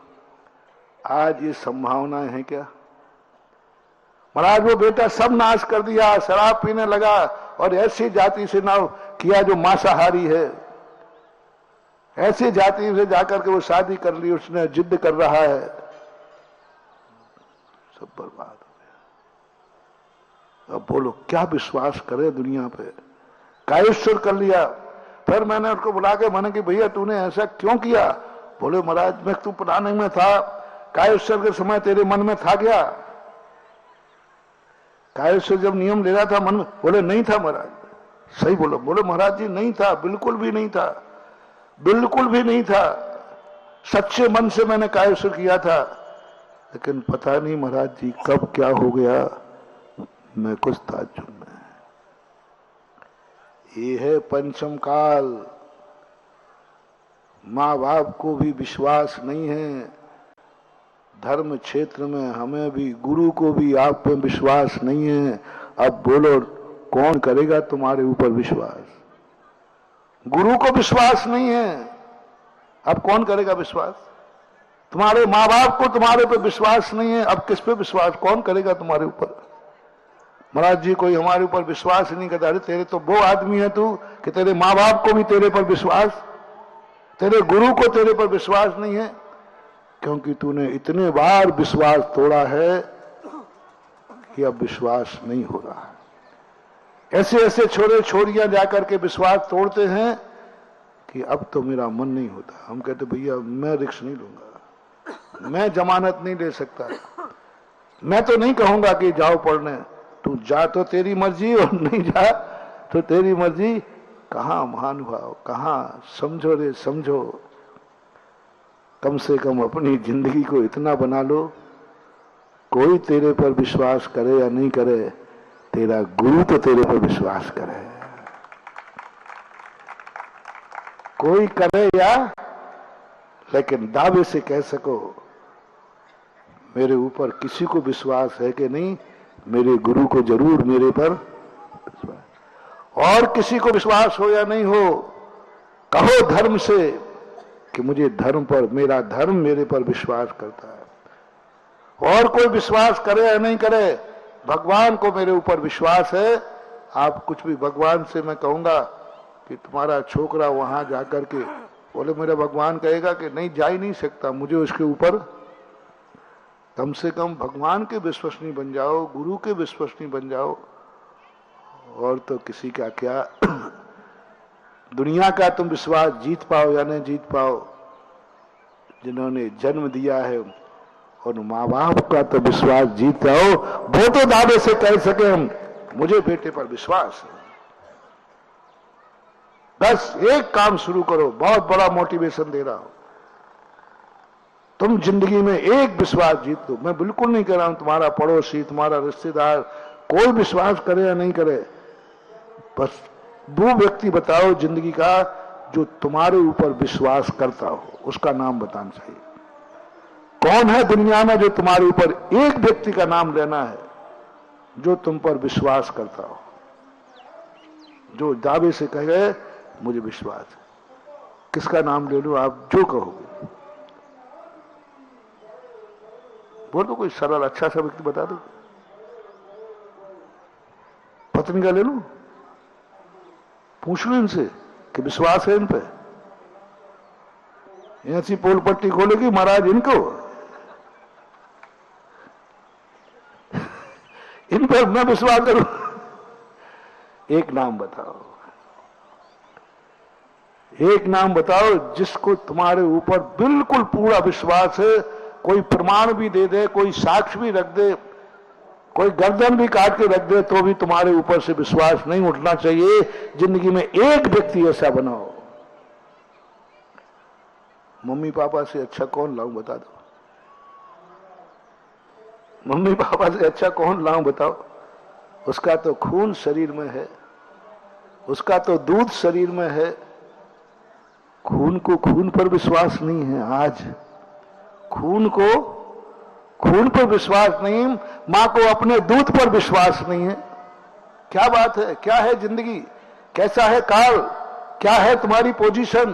आज ये संभावनाएं हैं क्या? महाराज वो बेटा सब नाश कर दिया, शराब पीने लगा, और ऐसी जाति से ना किया जो मांसाहारी है, ऐसी जाति से जाकर के वो शादी कर ली, उसने जिद कर रहा है, सब बर्बाद हो गया। अब बोलो क्या विश्वास करे दुनिया पे? कायेश्वर कर लिया। फिर मैंने उसको बुला के मैंने कि भैया तूने ऐसा क्यों किया? बोले महाराज मैं तू पुराने में था, कायेश्वर के समय तेरे मन में था क्या? कायेश्वर जब नियम ले रहा था मन में, बोले नहीं था महाराज। सही बोलो, बोले महाराज जी नहीं था, बिल्कुल भी नहीं था, बिल्कुल भी नहीं था, सच्चे मन से मैंने कायेश्वर किया था, लेकिन पता नहीं महाराज जी कब क्या हो गया, मैं कुछ ताज्जुब में। ये है पंचम काल। माँ बाप को भी विश्वास नहीं है, धर्म क्षेत्र में हमें भी, गुरु को भी आप पे विश्वास नहीं है। अब बोलो कौन करेगा तुम्हारे ऊपर विश्वास? गुरु को विश्वास नहीं है, अब कौन करेगा विश्वास? तुम्हारे माँ बाप को तुम्हारे पे विश्वास नहीं है, अब किस पे विश्वास, कौन करेगा तुम्हारे ऊपर? महाराज जी कोई हमारे ऊपर विश्वास नहीं करता। अरे तेरे तो वो आदमी है तू कि तेरे माँ बाप को भी तेरे पर विश्वास, तेरे गुरु को तेरे पर विश्वास नहीं है क्योंकि तूने इतने बार विश्वास तोड़ा है कि अब विश्वास नहीं हो रहा है। ऐसे ऐसे छोरे छोरियां जाकर के विश्वास तोड़ते हैं कि अब तो मेरा मन नहीं होता। हम कहते भैया मैं रिस्क नहीं लूंगा, मैं जमानत नहीं ले सकता, मैं तो नहीं कहूंगा कि जाओ पढ़ने, तू जा तो तेरी मर्जी और नहीं जा तो तेरी मर्जी। कहां महानुभाव, कहां समझो रे समझो। कम से कम अपनी जिंदगी को इतना बना लो, कोई तेरे पर विश्वास करे या नहीं करे, तेरा गुरु तो तेरे पर विश्वास करे। कोई करे या, लेकिन दावे से कह सको मेरे ऊपर किसी को विश्वास है कि नहीं, मेरे गुरु को जरूर मेरे पर विश्वास। और किसी को विश्वास हो या नहीं हो, कहो धर्म से कि मुझे धर्म पर, मेरा धर्म मेरे पर विश्वास करता है। और कोई विश्वास करे या नहीं करे, भगवान को मेरे ऊपर विश्वास है। आप कुछ भी, भगवान से मैं कहूंगा कि तुम्हारा छोकरा वहां जाकर के, बोले मेरा भगवान कहेगा कि नहीं जा ही नहीं सकता, मुझे उसके ऊपर। कम से कम भगवान के विश्वसनीय बन जाओ, गुरु के विश्वसनीय बन जाओ। और तो किसी का क्या, दुनिया का तुम विश्वास जीत पाओ या नहीं जीत पाओ, जिन्होंने जन्म दिया है और माँ बाप का तो विश्वास जीत जाओ। वो तो दावे से कह सके हम, मुझे बेटे पर विश्वास है। बस एक काम शुरू करो, बहुत बड़ा मोटिवेशन दे रहा हूं। तुम जिंदगी में एक विश्वास जीत लो। मैं बिल्कुल नहीं कह रहा हूं तुम्हारा पड़ोसी, तुम्हारा रिश्तेदार कोई विश्वास करे या नहीं करे, बस वो व्यक्ति बताओ जिंदगी का जो तुम्हारे ऊपर विश्वास करता हो, उसका नाम बताना चाहिए। कौन है दुनिया में जो तुम्हारे ऊपर, एक व्यक्ति का नाम लेना है जो तुम पर विश्वास करता हो, जो दावे से कहे मुझे विश्वास है। किसका नाम ले लो आप, जो कहोगे बोल दो, कोई सरल अच्छा सा व्यक्ति बता दो। पत्नी का ले लो, पूछ लो इनसे कि विश्वास है इन पे। ऐसी पोल पट्टी खोलेगी महाराज इनको, इन पर मैं विश्वास करूं। एक नाम बताओ, एक नाम बताओ जिसको तुम्हारे ऊपर बिल्कुल पूरा विश्वास है। कोई प्रमाण भी दे दे, कोई साक्ष्य भी रख दे, कोई गर्दन भी काट के रख दे, तो भी तुम्हारे ऊपर से विश्वास नहीं उठना चाहिए। जिंदगी में एक व्यक्ति ऐसा बनाओ। मम्मी पापा से अच्छा कौन लाऊं बता दो, मम्मी पापा से अच्छा कौन लाऊं बताओ। उसका तो खून शरीर में है, उसका तो दूध शरीर में है। खून को खून पर विश्वास नहीं है आज, खून को खून पर विश्वास नहीं, मां को अपने दूध पर विश्वास नहीं है। क्या बात है, क्या है जिंदगी, कैसा है काल, क्या है तुम्हारी पोजीशन।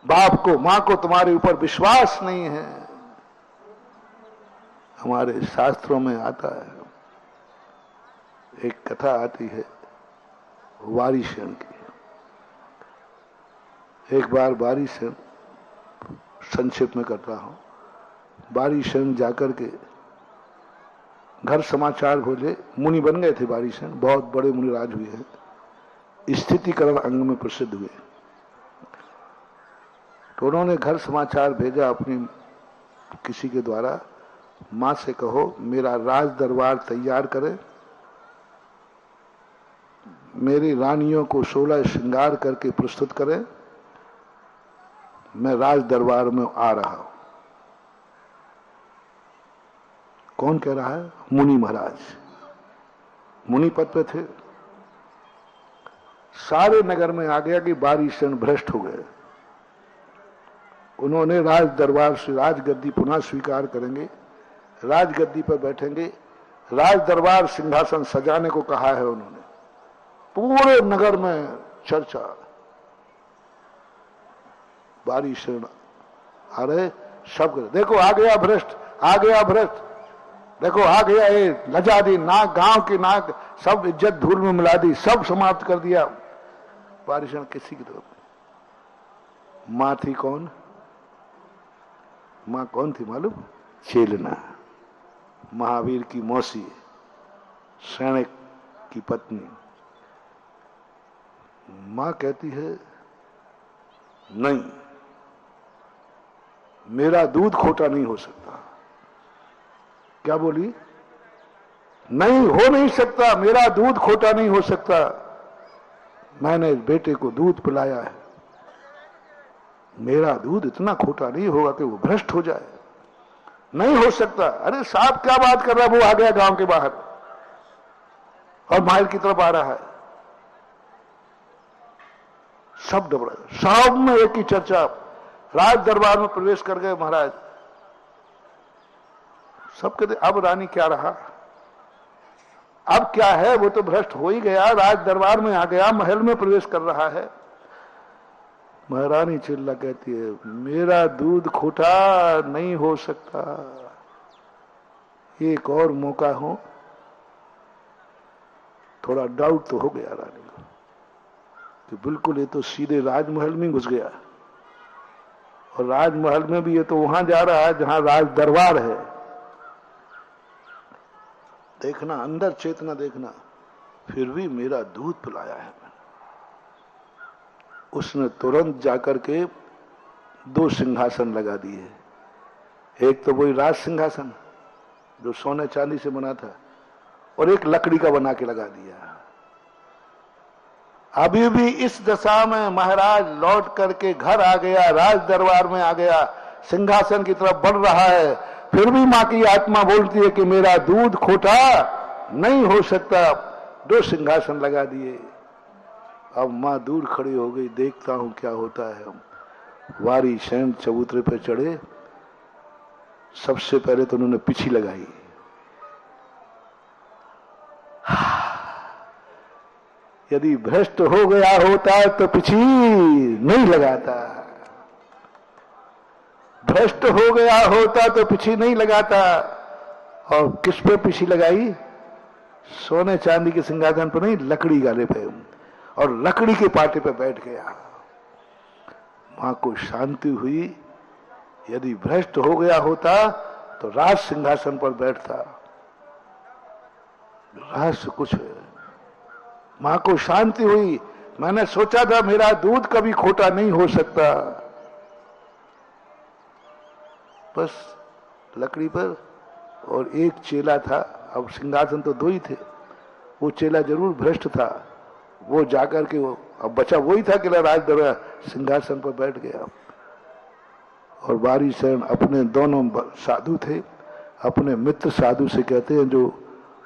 बाप को, मां को तुम्हारे ऊपर विश्वास नहीं है। हमारे शास्त्रों में आता है, एक कथा आती है वारिशण की। एक बार वारिशण, संक्षिप्त में कर रहा हूं, वारिशण जाकर के घर समाचार बोले, मुनि बन गए थे वारिशण, बहुत बड़े मुनिराज हुए हैं, स्थितिकरण अंग में प्रसिद्ध हुए। तो उन्होंने घर समाचार भेजा अपनी किसी के द्वारा, मां से कहो मेरा राज दरबार तैयार करे, मेरी रानियों को 16 श्रृंगार करके प्रस्तुत करें, मैं राज दरबार में आ रहा हूं। कौन कह रहा है? मुनि महाराज, मुनि पद पे थे। सारे नगर में आ गया कि वारिशण भ्रष्ट हो गए। उन्होंने राज दरबार से राजगद्दी पुनः स्वीकार करेंगे, राजगद्दी पर बैठेंगे, राज दरबार सिंहासन सजाने को कहा है उन्होंने। पूरे नगर में चर्चा, वारिशण आ रहे, सब देखो आ गया भ्रष्ट, आ गया भ्रष्ट, देखो आ गया ये, लजा दी नाक, गांव की नाक, सब इज्जत धूल में मिला दी, सब समाप्त कर दिया। वारिशण किसी की तरफ, मां थी कौन? मां कौन थी मालूम? चेलना, महावीर की मौसी, सैनिक की पत्नी। मां कहती है नहीं, मेरा दूध खोटा नहीं हो सकता। क्या बोली? नहीं, हो नहीं सकता, मेरा दूध खोटा नहीं हो सकता। मैंने इस बेटे को दूध पिलाया है, मेरा दूध इतना खोटा नहीं होगा कि वो भ्रष्ट हो जाए। नहीं हो सकता। अरे साहब क्या बात कर रहा है? वो आ गया गांव के बाहर और महल की तरफ आ रहा है। सब डबड़ा, सब में एक ही चर्चा। राज दरबार में प्रवेश कर गए महाराज। सब कहते अब रानी क्या रहा, अब क्या है? वो तो भ्रष्ट हो ही गया, राज दरबार में आ गया, महल में प्रवेश कर रहा है। महारानी चिल्ला कहती है मेरा दूध खोटा नहीं हो सकता, एक और मौका हो। थोड़ा डाउट तो हो गया रानी को कि बिल्कुल ये तो सीधे राजमहल में घुस गया, और राजमहल में भी ये तो वहां जा रहा है जहां राज दरबार है। देखना, अंदर चेतना देखना, फिर भी मेरा दूध पिलाया है मैंने। उसने तुरंत जाकर के 2 सिंहासन लगा दिए। एक तो वही राज सिंहासन जो सोने चांदी से बना था, और एक लकड़ी का बना के लगा दिया। अभी भी इस दशा में महाराज लौट करके घर आ गया, राज दरबार में आ गया, सिंहासन की तरफ बढ़ रहा है। फिर भी मां की आत्मा बोलती है कि मेरा दूध खोटा नहीं हो सकता। 2 सिंहासन लगा दिए। अब मां दूर खड़ी हो गई, देखता हूं क्या होता है। वारी शयन चबूतरे पर चढ़े। सबसे पहले तो उन्होंने पिछी लगाई। यदि भ्रष्ट हो गया होता तो पिछी नहीं लगाता, भ्रष्ट हो गया होता तो पिछी नहीं लगाता। और किस पे पिछी लगाई? सोने चांदी के सिंहासन पर नहीं, लकड़ी गाले पे, और लकड़ी के पाटे पे बैठ गया। मां को शांति हुई। यदि भ्रष्ट हो गया होता तो राज सिंहासन पर बैठता। रहस्य कुछ है। मां को शांति हुई। मैंने सोचा था मेरा दूध कभी खोटा नहीं हो सकता। बस लकड़ी पर, और एक चेला था। अब सिंहासन तो 2 ही थे। वो चेला जरूर भ्रष्ट था। वो जाकर के वो, अब बचा वही था कि राज दरबार सिंहासन पर बैठ गया। और बारी शरण अपने दोनों साधु थे, अपने मित्र साधु से कहते हैं जो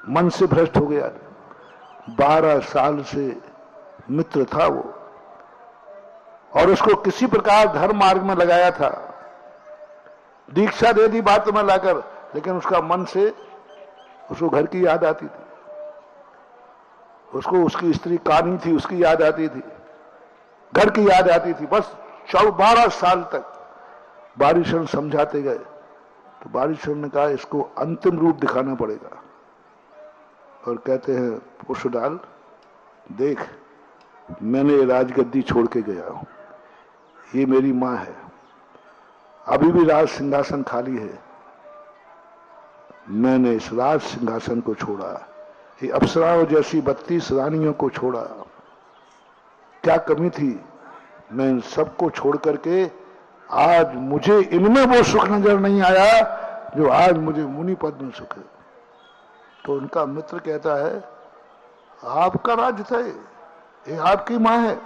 मन से भ्रष्ट हो गया। 12 साल से मित्र था वो, और उसको किसी प्रकार धर्म मार्ग में लगाया था। दीक्षा दे दी बात में लाकर, लेकिन उसका मन से उसको घर की याद आती थी, उसको उसकी स्त्री कानी थी उसकी याद आती थी, घर की याद आती थी। बस 12 साल तक बारिशरण समझाते गए, तो बारिशरण ने कहा इसको अंतिम रूप दिखाना पड़ेगा। और कहते हैं पुष्पडाल देख, मैंने राजगद्दी छोड़ के गया हूं, ये मेरी मां है, अभी भी राज सिंहासन खाली है। मैंने इस राज सिंहासन को छोड़ा, ये अप्सराओं जैसी 32 रानियों को छोड़ा। क्या कमी थी? मैं इन सबको छोड़ करके आज मुझे इनमें वो सुख नजर नहीं आया जो आज मुझे मुनि पद में सुख है। तो उनका मित्र कहता है आपका राज्य था ये आपकी मां है,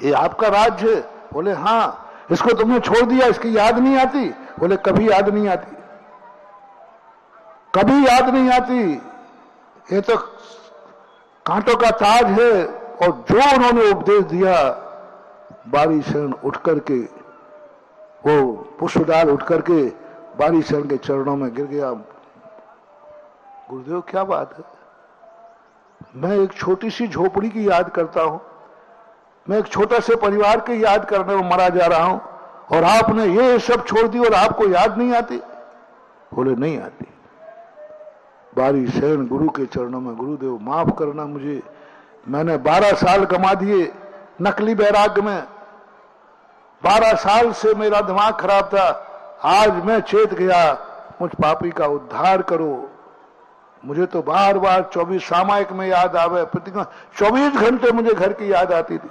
ये आपका राज्य है। बोले हाँ। इसको तुमने छोड़ दिया, इसकी याद नहीं आती? बोले कभी याद नहीं आती, कभी याद नहीं आती। ये तो कांटों का ताज है। और जो उन्होंने उपदेश दिया, बारी शरण उठ करके, वो पुष्पडाल उठ करके बारी शरण के चरणों में गिर गया। गुरुदेव क्या बात है, मैं एक छोटी सी झोपड़ी की याद करता हूं, मैं एक छोटा से परिवार की याद करने में मरा जा रहा हूं, और आपने ये सब छोड़ दी और आपको याद नहीं आती? बोले नहीं आती। बारी शरण गुरु के चरणों में, गुरुदेव माफ करना मुझे, मैंने 12 साल गमा दिए नकली वैराग्य में, 12 साल से मेरा दिमाग खराब था, आज मैं चेत गया, मुझ पापी का उद्धार करो। मुझे तो बार बार 24 सामायिक में याद आवे, 24 घंटे मुझे घर की याद आती थी,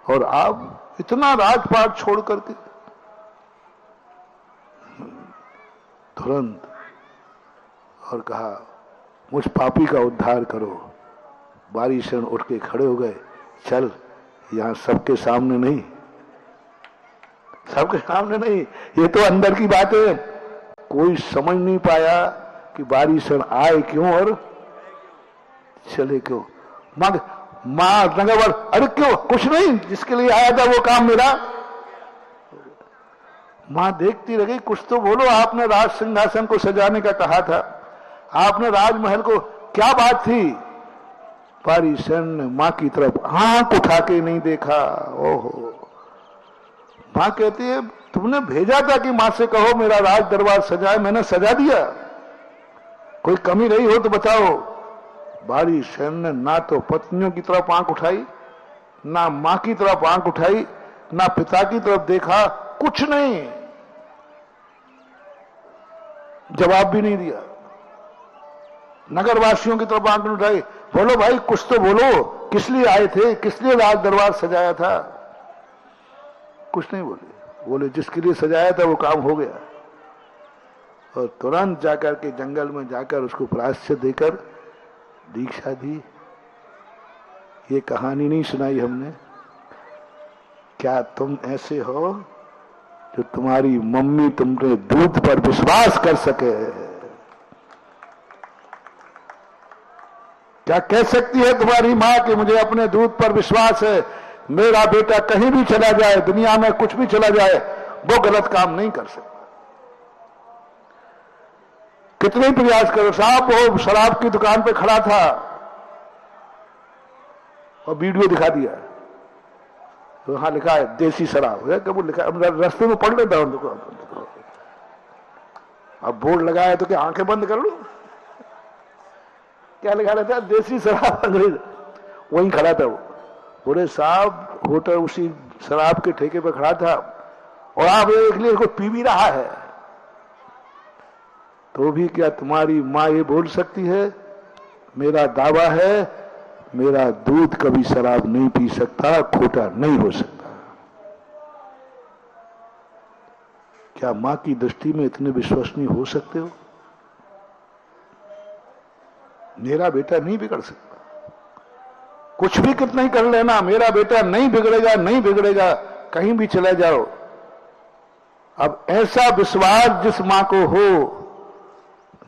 और आप इतना राजपाट छोड़ करके तुरंत और कहा मुझ पापी का उद्धार करो। बारीशरण उठ के खड़े हो गए, चल यहां सबके सामने नहीं, सबके सामने नहीं, ये तो अंदर की बात है। कोई समझ नहीं पाया कि बारीशरण आए क्यों और चले क्यों। मां नगर, अरे क्यों, कुछ नहीं, जिसके लिए आया था वो काम मेरा। मां देखती रह गई, कुछ तो बोलो, आपने राज सिंहासन को सजाने का कहा था, आपने राजमहल को, क्या बात थी। बारीशरण ने मां की तरफ आंख उठा के नहीं देखा। ओहो, मां कहती है तुमने भेजा था कि मां से कहो मेरा राज दरबार सजाए, मैंने सजा दिया, कोई कमी रही हो तो बताओ। बारीशरण ने ना तो पत्नियों की तरफ आंख उठाई, ना मां की तरफ आंख उठाई, ना पिता की तरफ देखा, कुछ नहीं, जवाब भी नहीं दिया। नगरवासियों की तरफ आंख नहीं उठाई, बोलो भाई कुछ तो बोलो, किस लिए आए थे, किस लिए राज दरबार सजाया था। कुछ नहीं बोले, बोले जिसके लिए सजाया था वो काम हो गया। और तुरंत जाकर के जंगल में जाकर उसको प्रायश्चित देकर दीक्षा दी। ये कहानी नहीं सुनाई हमने, क्या तुम ऐसे हो जो तुम्हारी मम्मी तुमने दूध पर विश्वास कर सके। क्या कह सकती है तुम्हारी मां कि मुझे अपने दूध पर विश्वास है, मेरा बेटा कहीं भी चला जाए, दुनिया में कुछ भी चला जाए, वो गलत काम नहीं कर सकता। कितने प्रयास करो, साहब वो शराब की दुकान पे खड़ा था और वीडियो दिखा दिया, तो वहां लिखा है देसी शराब है, कब लिखा, रास्ते में पढ़ लेता हूं, अब बोर्ड लगाया तो क्या आंखें बंद कर लूं, क्या लिखा रहता है, देसी शराब अंग्रेज। वहीं खड़ा था वो, बोले साहब होटल उसी शराब के ठेके पे खड़ा था और आप एक लिए इसको पी भी रहा है, तो भी क्या तुम्हारी मां ये बोल सकती है, मेरा दावा है मेरा दूध कभी शराब नहीं पी सकता, खोटा नहीं हो सकता। क्या मां की दृष्टि में इतने विश्वसनीय हो सकते हो। मेरा बेटा नहीं बिगड़ सकता, कुछ भी कितना ही कर लेना, मेरा बेटा नहीं बिगड़ेगा, नहीं बिगड़ेगा, कहीं भी चले जाओ। अब ऐसा विश्वास जिस मां को हो,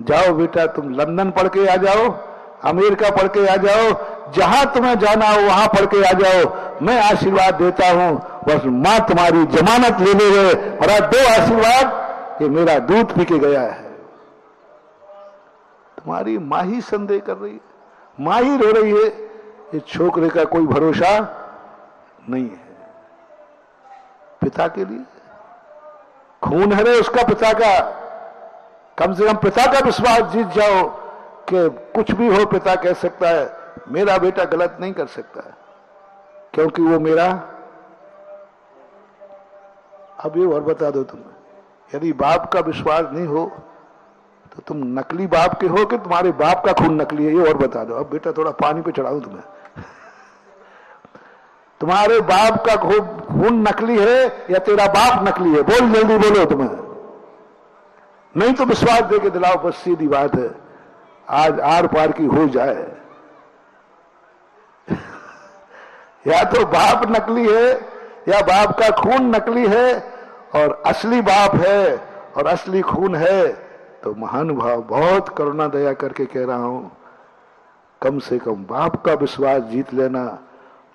जाओ बेटा तुम लंदन पढ़ के आ जाओ, अमेरिका पढ़ के आ जाओ, जहां तुम्हें जाना हो वहां पढ़ के आ जाओ, मैं आशीर्वाद देता हूं, बस मां तुम्हारी जमानत ले ले, और दो आशीर्वाद, ये मेरा दूध पी के गया है। तुम्हारी मां ही संदेह कर रही है, मां ही रो रही है, ये छोकरे का कोई भरोसा नहीं है। पिता के लिए खून है रे उसका, पिता का, कम से कम पिता का विश्वास जीत जाओ कि कुछ भी हो पिता कह सकता है मेरा बेटा गलत नहीं कर सकता है, क्योंकि वो मेरा। अब ये और बता दो तुम्हें, यदि बाप का विश्वास नहीं हो तो तुम नकली बाप के हो कि तुम्हारे बाप का खून नकली है, ये और बता दो। अब बेटा थोड़ा पानी पे चढ़ाऊं तुम्हें, तुम्हारे बाप का खून नकली है या तेरा बाप नकली है, बोल जल्दी बोलो तुम्हें, नहीं तो विश्वास दे के दिलाओ, बस सीधी बात है, आज आर पार की हो जाए। या तो बाप नकली है या बाप का खून नकली है, और असली बाप है और असली खून है तो महानुभाव, बहुत करुणा दया करके कह रहा हूं, कम से कम बाप का विश्वास जीत लेना।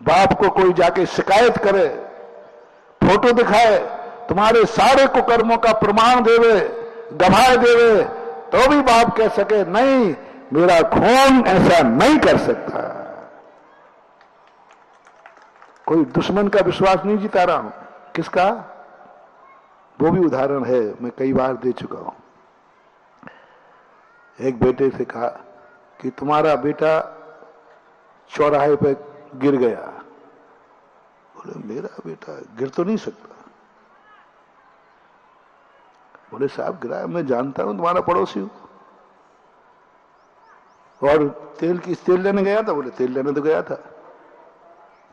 बाप को कोई जाके शिकायत करे, फोटो दिखाए, तुम्हारे सारे कुकर्मों का प्रमाण देवे, गवाह देवे, तो भी बाप कह सके नहीं मेरा खून ऐसा नहीं कर सकता। कोई दुश्मन का विश्वास नहीं जिता रहा हूं, किसका, वो भी उदाहरण है, मैं कई बार दे चुका हूं। एक बेटे से कहा कि तुम्हारा बेटा चौराहे पे गिर गया, बोले मेरा बेटा गिर तो नहीं सकता, बोले साहब गिरा है, मैं जानता हूं तुम्हारा पड़ोसी हूं। और तेल लेने गया था? बोले तेल लेने तो गया था।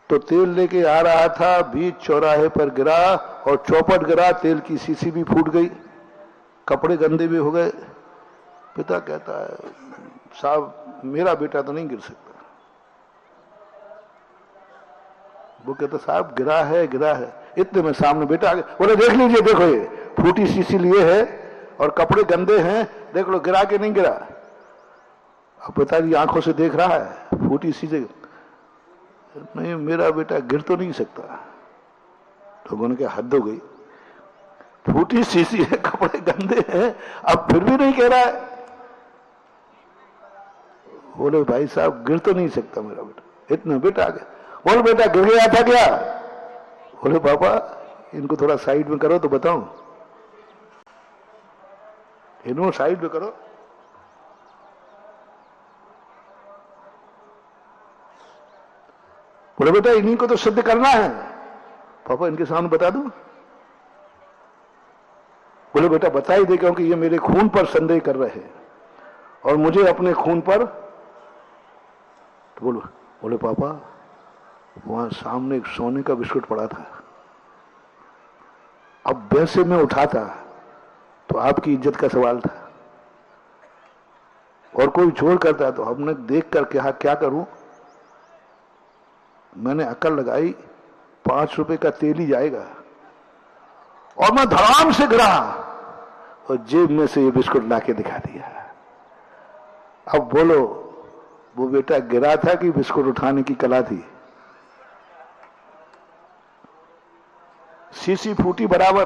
तो तेल लेके आ रहा था, बीच चौराहे पर गिरा और चौपट गिरा, तेल की शीशी भी फूट गई, कपड़े गंदे भी हो गए। पिता कहता है साहब मेरा बेटा तो नहीं गिर सकता। वो कहता साहब गिरा है गिरा है। इतने में सामने बेटा आ गया। बोले देख लीजिए, देखो ये फूटी शीशी लिए है और कपड़े गंदे हैं, देख लो गिरा के नहीं गिरा। अब पिताजी आंखों से देख रहा है फूटी शीशी, नहीं मेरा बेटा गिर तो नहीं सकता। लोगों ने कहा हद हो गई, फूटी शीशी है, कपड़े गंदे हैं, अब फिर भी नहीं कह रहा है। बोले भाई साहब गिर तो नहीं सकता मेरा बेटा। इतना बेटा आ गया। बोल बेटा गिर गया था क्या? बोले पापा इनको थोड़ा साइड में करो तो बताऊं। इनको साइड में करो। बोले बेटा इन्हीं को तो सिद्ध करना है। पापा इनके सामने बता दूं? बोले बेटा बता ही दे, क्योंकि ये मेरे खून पर संदेह कर रहे हैं और मुझे अपने खून पर। तो बोले पापा वहां सामने एक सोने का बिस्कुट पड़ा था, अब वैसे मैं उठाता तो आपकी इज्जत का सवाल था, और कोई चोर करता तो हमने देख कर कहा क्या करूं। मैंने अकल लगाई 5 रुपए का तेल ही जाएगा, और मैं धड़ाम से गिरा और जेब में से ये बिस्कुट लाके दिखा दिया। अब बोलो वो बेटा गिरा था कि बिस्कुट उठाने की कला थी? शीशी फूटी बराबर,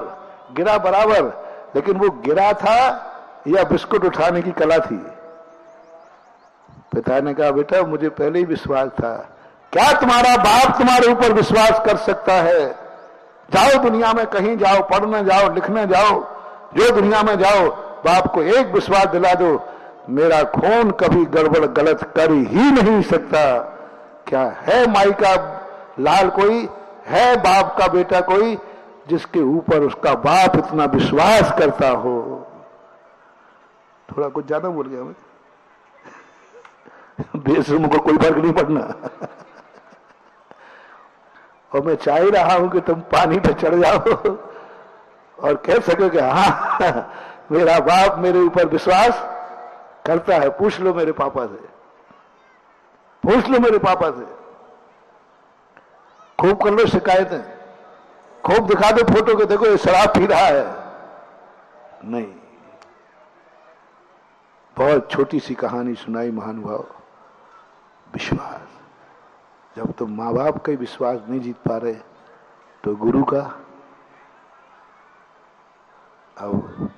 गिरा बराबर, लेकिन वो गिरा था या बिस्कुट उठाने की कला थी? पिता ने कहा बेटा मुझे पहले ही विश्वास था। क्या तुम्हारा बाप तुम्हारे ऊपर विश्वास कर सकता है? जाओ दुनिया में कहीं जाओ, पढ़ने जाओ, लिखने जाओ, जो दुनिया में जाओ, बाप को एक विश्वास दिला दो, मेरा खून कभी गड़बड़ गलत कर ही नहीं सकता। क्या है माई का लाल कोई, है बाप का बेटा कोई जिसके ऊपर उसका बाप इतना विश्वास करता हो? थोड़ा कुछ ज्यादा बोल गया मैं। बेशर्म को कोई फर्क नहीं पड़ना। और मैं चाह ही रहा हूं कि तुम पानी पे चढ़ जाओ और कह सको कि हाँ मेरा बाप मेरे ऊपर विश्वास करता है। पूछ लो मेरे पापा से, पूछ लो मेरे पापा से, खूब कर लो शिकायतें, खूब दिखा दो फोटो के, देखो ये शराब पी रहा है। नहीं, बहुत छोटी सी कहानी सुनाई महानुभाव। विश्वास, जब तुम माँ बाप का ही विश्वास नहीं जीत पा रहे तो गुरु का। अब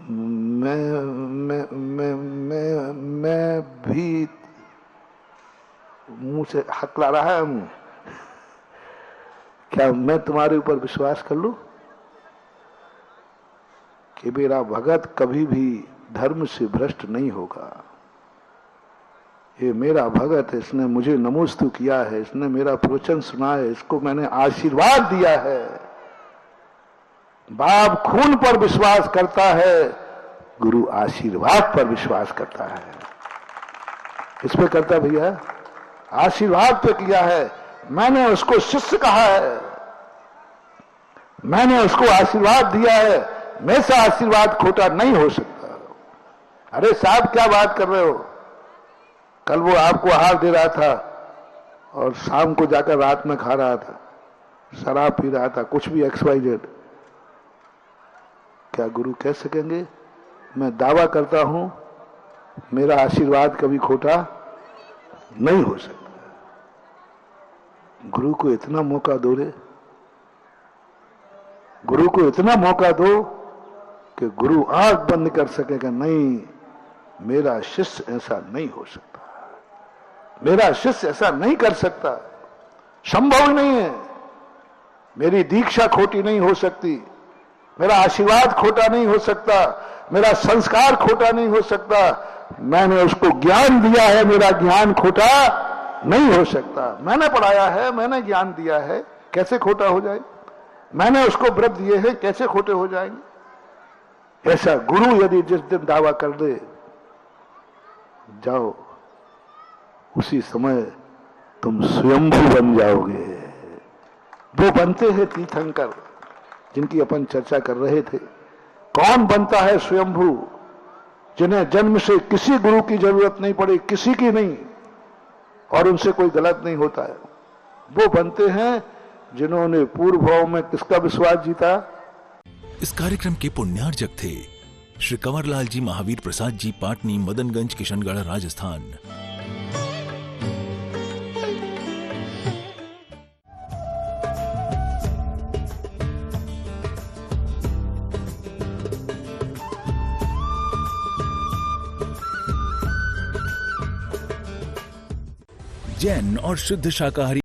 मैं भी मुंह से हकला रहा है मुंह। क्या मैं तुम्हारे ऊपर विश्वास कर लूं कि मेरा भगत कभी भी धर्म से भ्रष्ट नहीं होगा? ये मेरा भगत है, इसने मुझे नमोस्तु किया है, इसने मेरा प्रवचन सुना है, इसको मैंने आशीर्वाद दिया है। बाप खून पर विश्वास करता है, गुरु आशीर्वाद पर विश्वास करता है। इस पे करता भैया, आशीर्वाद पे किया है। मैंने उसको शिष्य कहा है, मैंने उसको आशीर्वाद दिया है, मेरे से आशीर्वाद खोटा नहीं हो सकता। अरे साहब क्या बात कर रहे हो? कल वो आपको आहार दे रहा था और शाम को जाकर रात में खा रहा था, शराब पी रहा था, कुछ भी XYZ। क्या गुरु कह सकेंगे मैं दावा करता हूं मेरा आशीर्वाद कभी खोटा नहीं हो सकता? गुरु को इतना मौका दो रे, गुरु को इतना मौका दो कि गुरु आंख बंद कर सकेगा, नहीं मेरा शिष्य ऐसा नहीं हो सकता, मेरा शिष्य ऐसा नहीं कर सकता, संभव नहीं है। मेरी दीक्षा खोटी नहीं हो सकती, मेरा आशीर्वाद खोटा नहीं हो सकता, मेरा संस्कार खोटा नहीं हो सकता। मैंने उसको ज्ञान दिया है, मेरा ज्ञान खोटा नहीं हो सकता। मैंने पढ़ाया है, मैंने ज्ञान दिया है, कैसे खोटा हो जाए? मैंने उसको व्रत दिए हैं, कैसे खोटे हो जाएंगे? ऐसा गुरु यदि जिस दिन दावा कर दे, जाओ उसी समय तुम स्वयंभू बन जाओगे। वो बनते हैं तीर्थंकर जिनकी अपन चर्चा कर रहे थे। कौन बनता है स्वयंभू? जिन्हें जन्म से किसी गुरु की जरूरत नहीं पड़ी, किसी की नहीं, और उनसे कोई गलत नहीं होता है। वो बनते हैं जिन्होंने पूर्व भाव में किसका विश्वास जीता? इस कार्यक्रम के पुण्यार्जक थे श्री कंवरलाल जी महावीर प्रसाद जी, पाटनी, मदनगंज, किशनगढ़, राजस्थान। जैन और शुद्ध शाकाहारी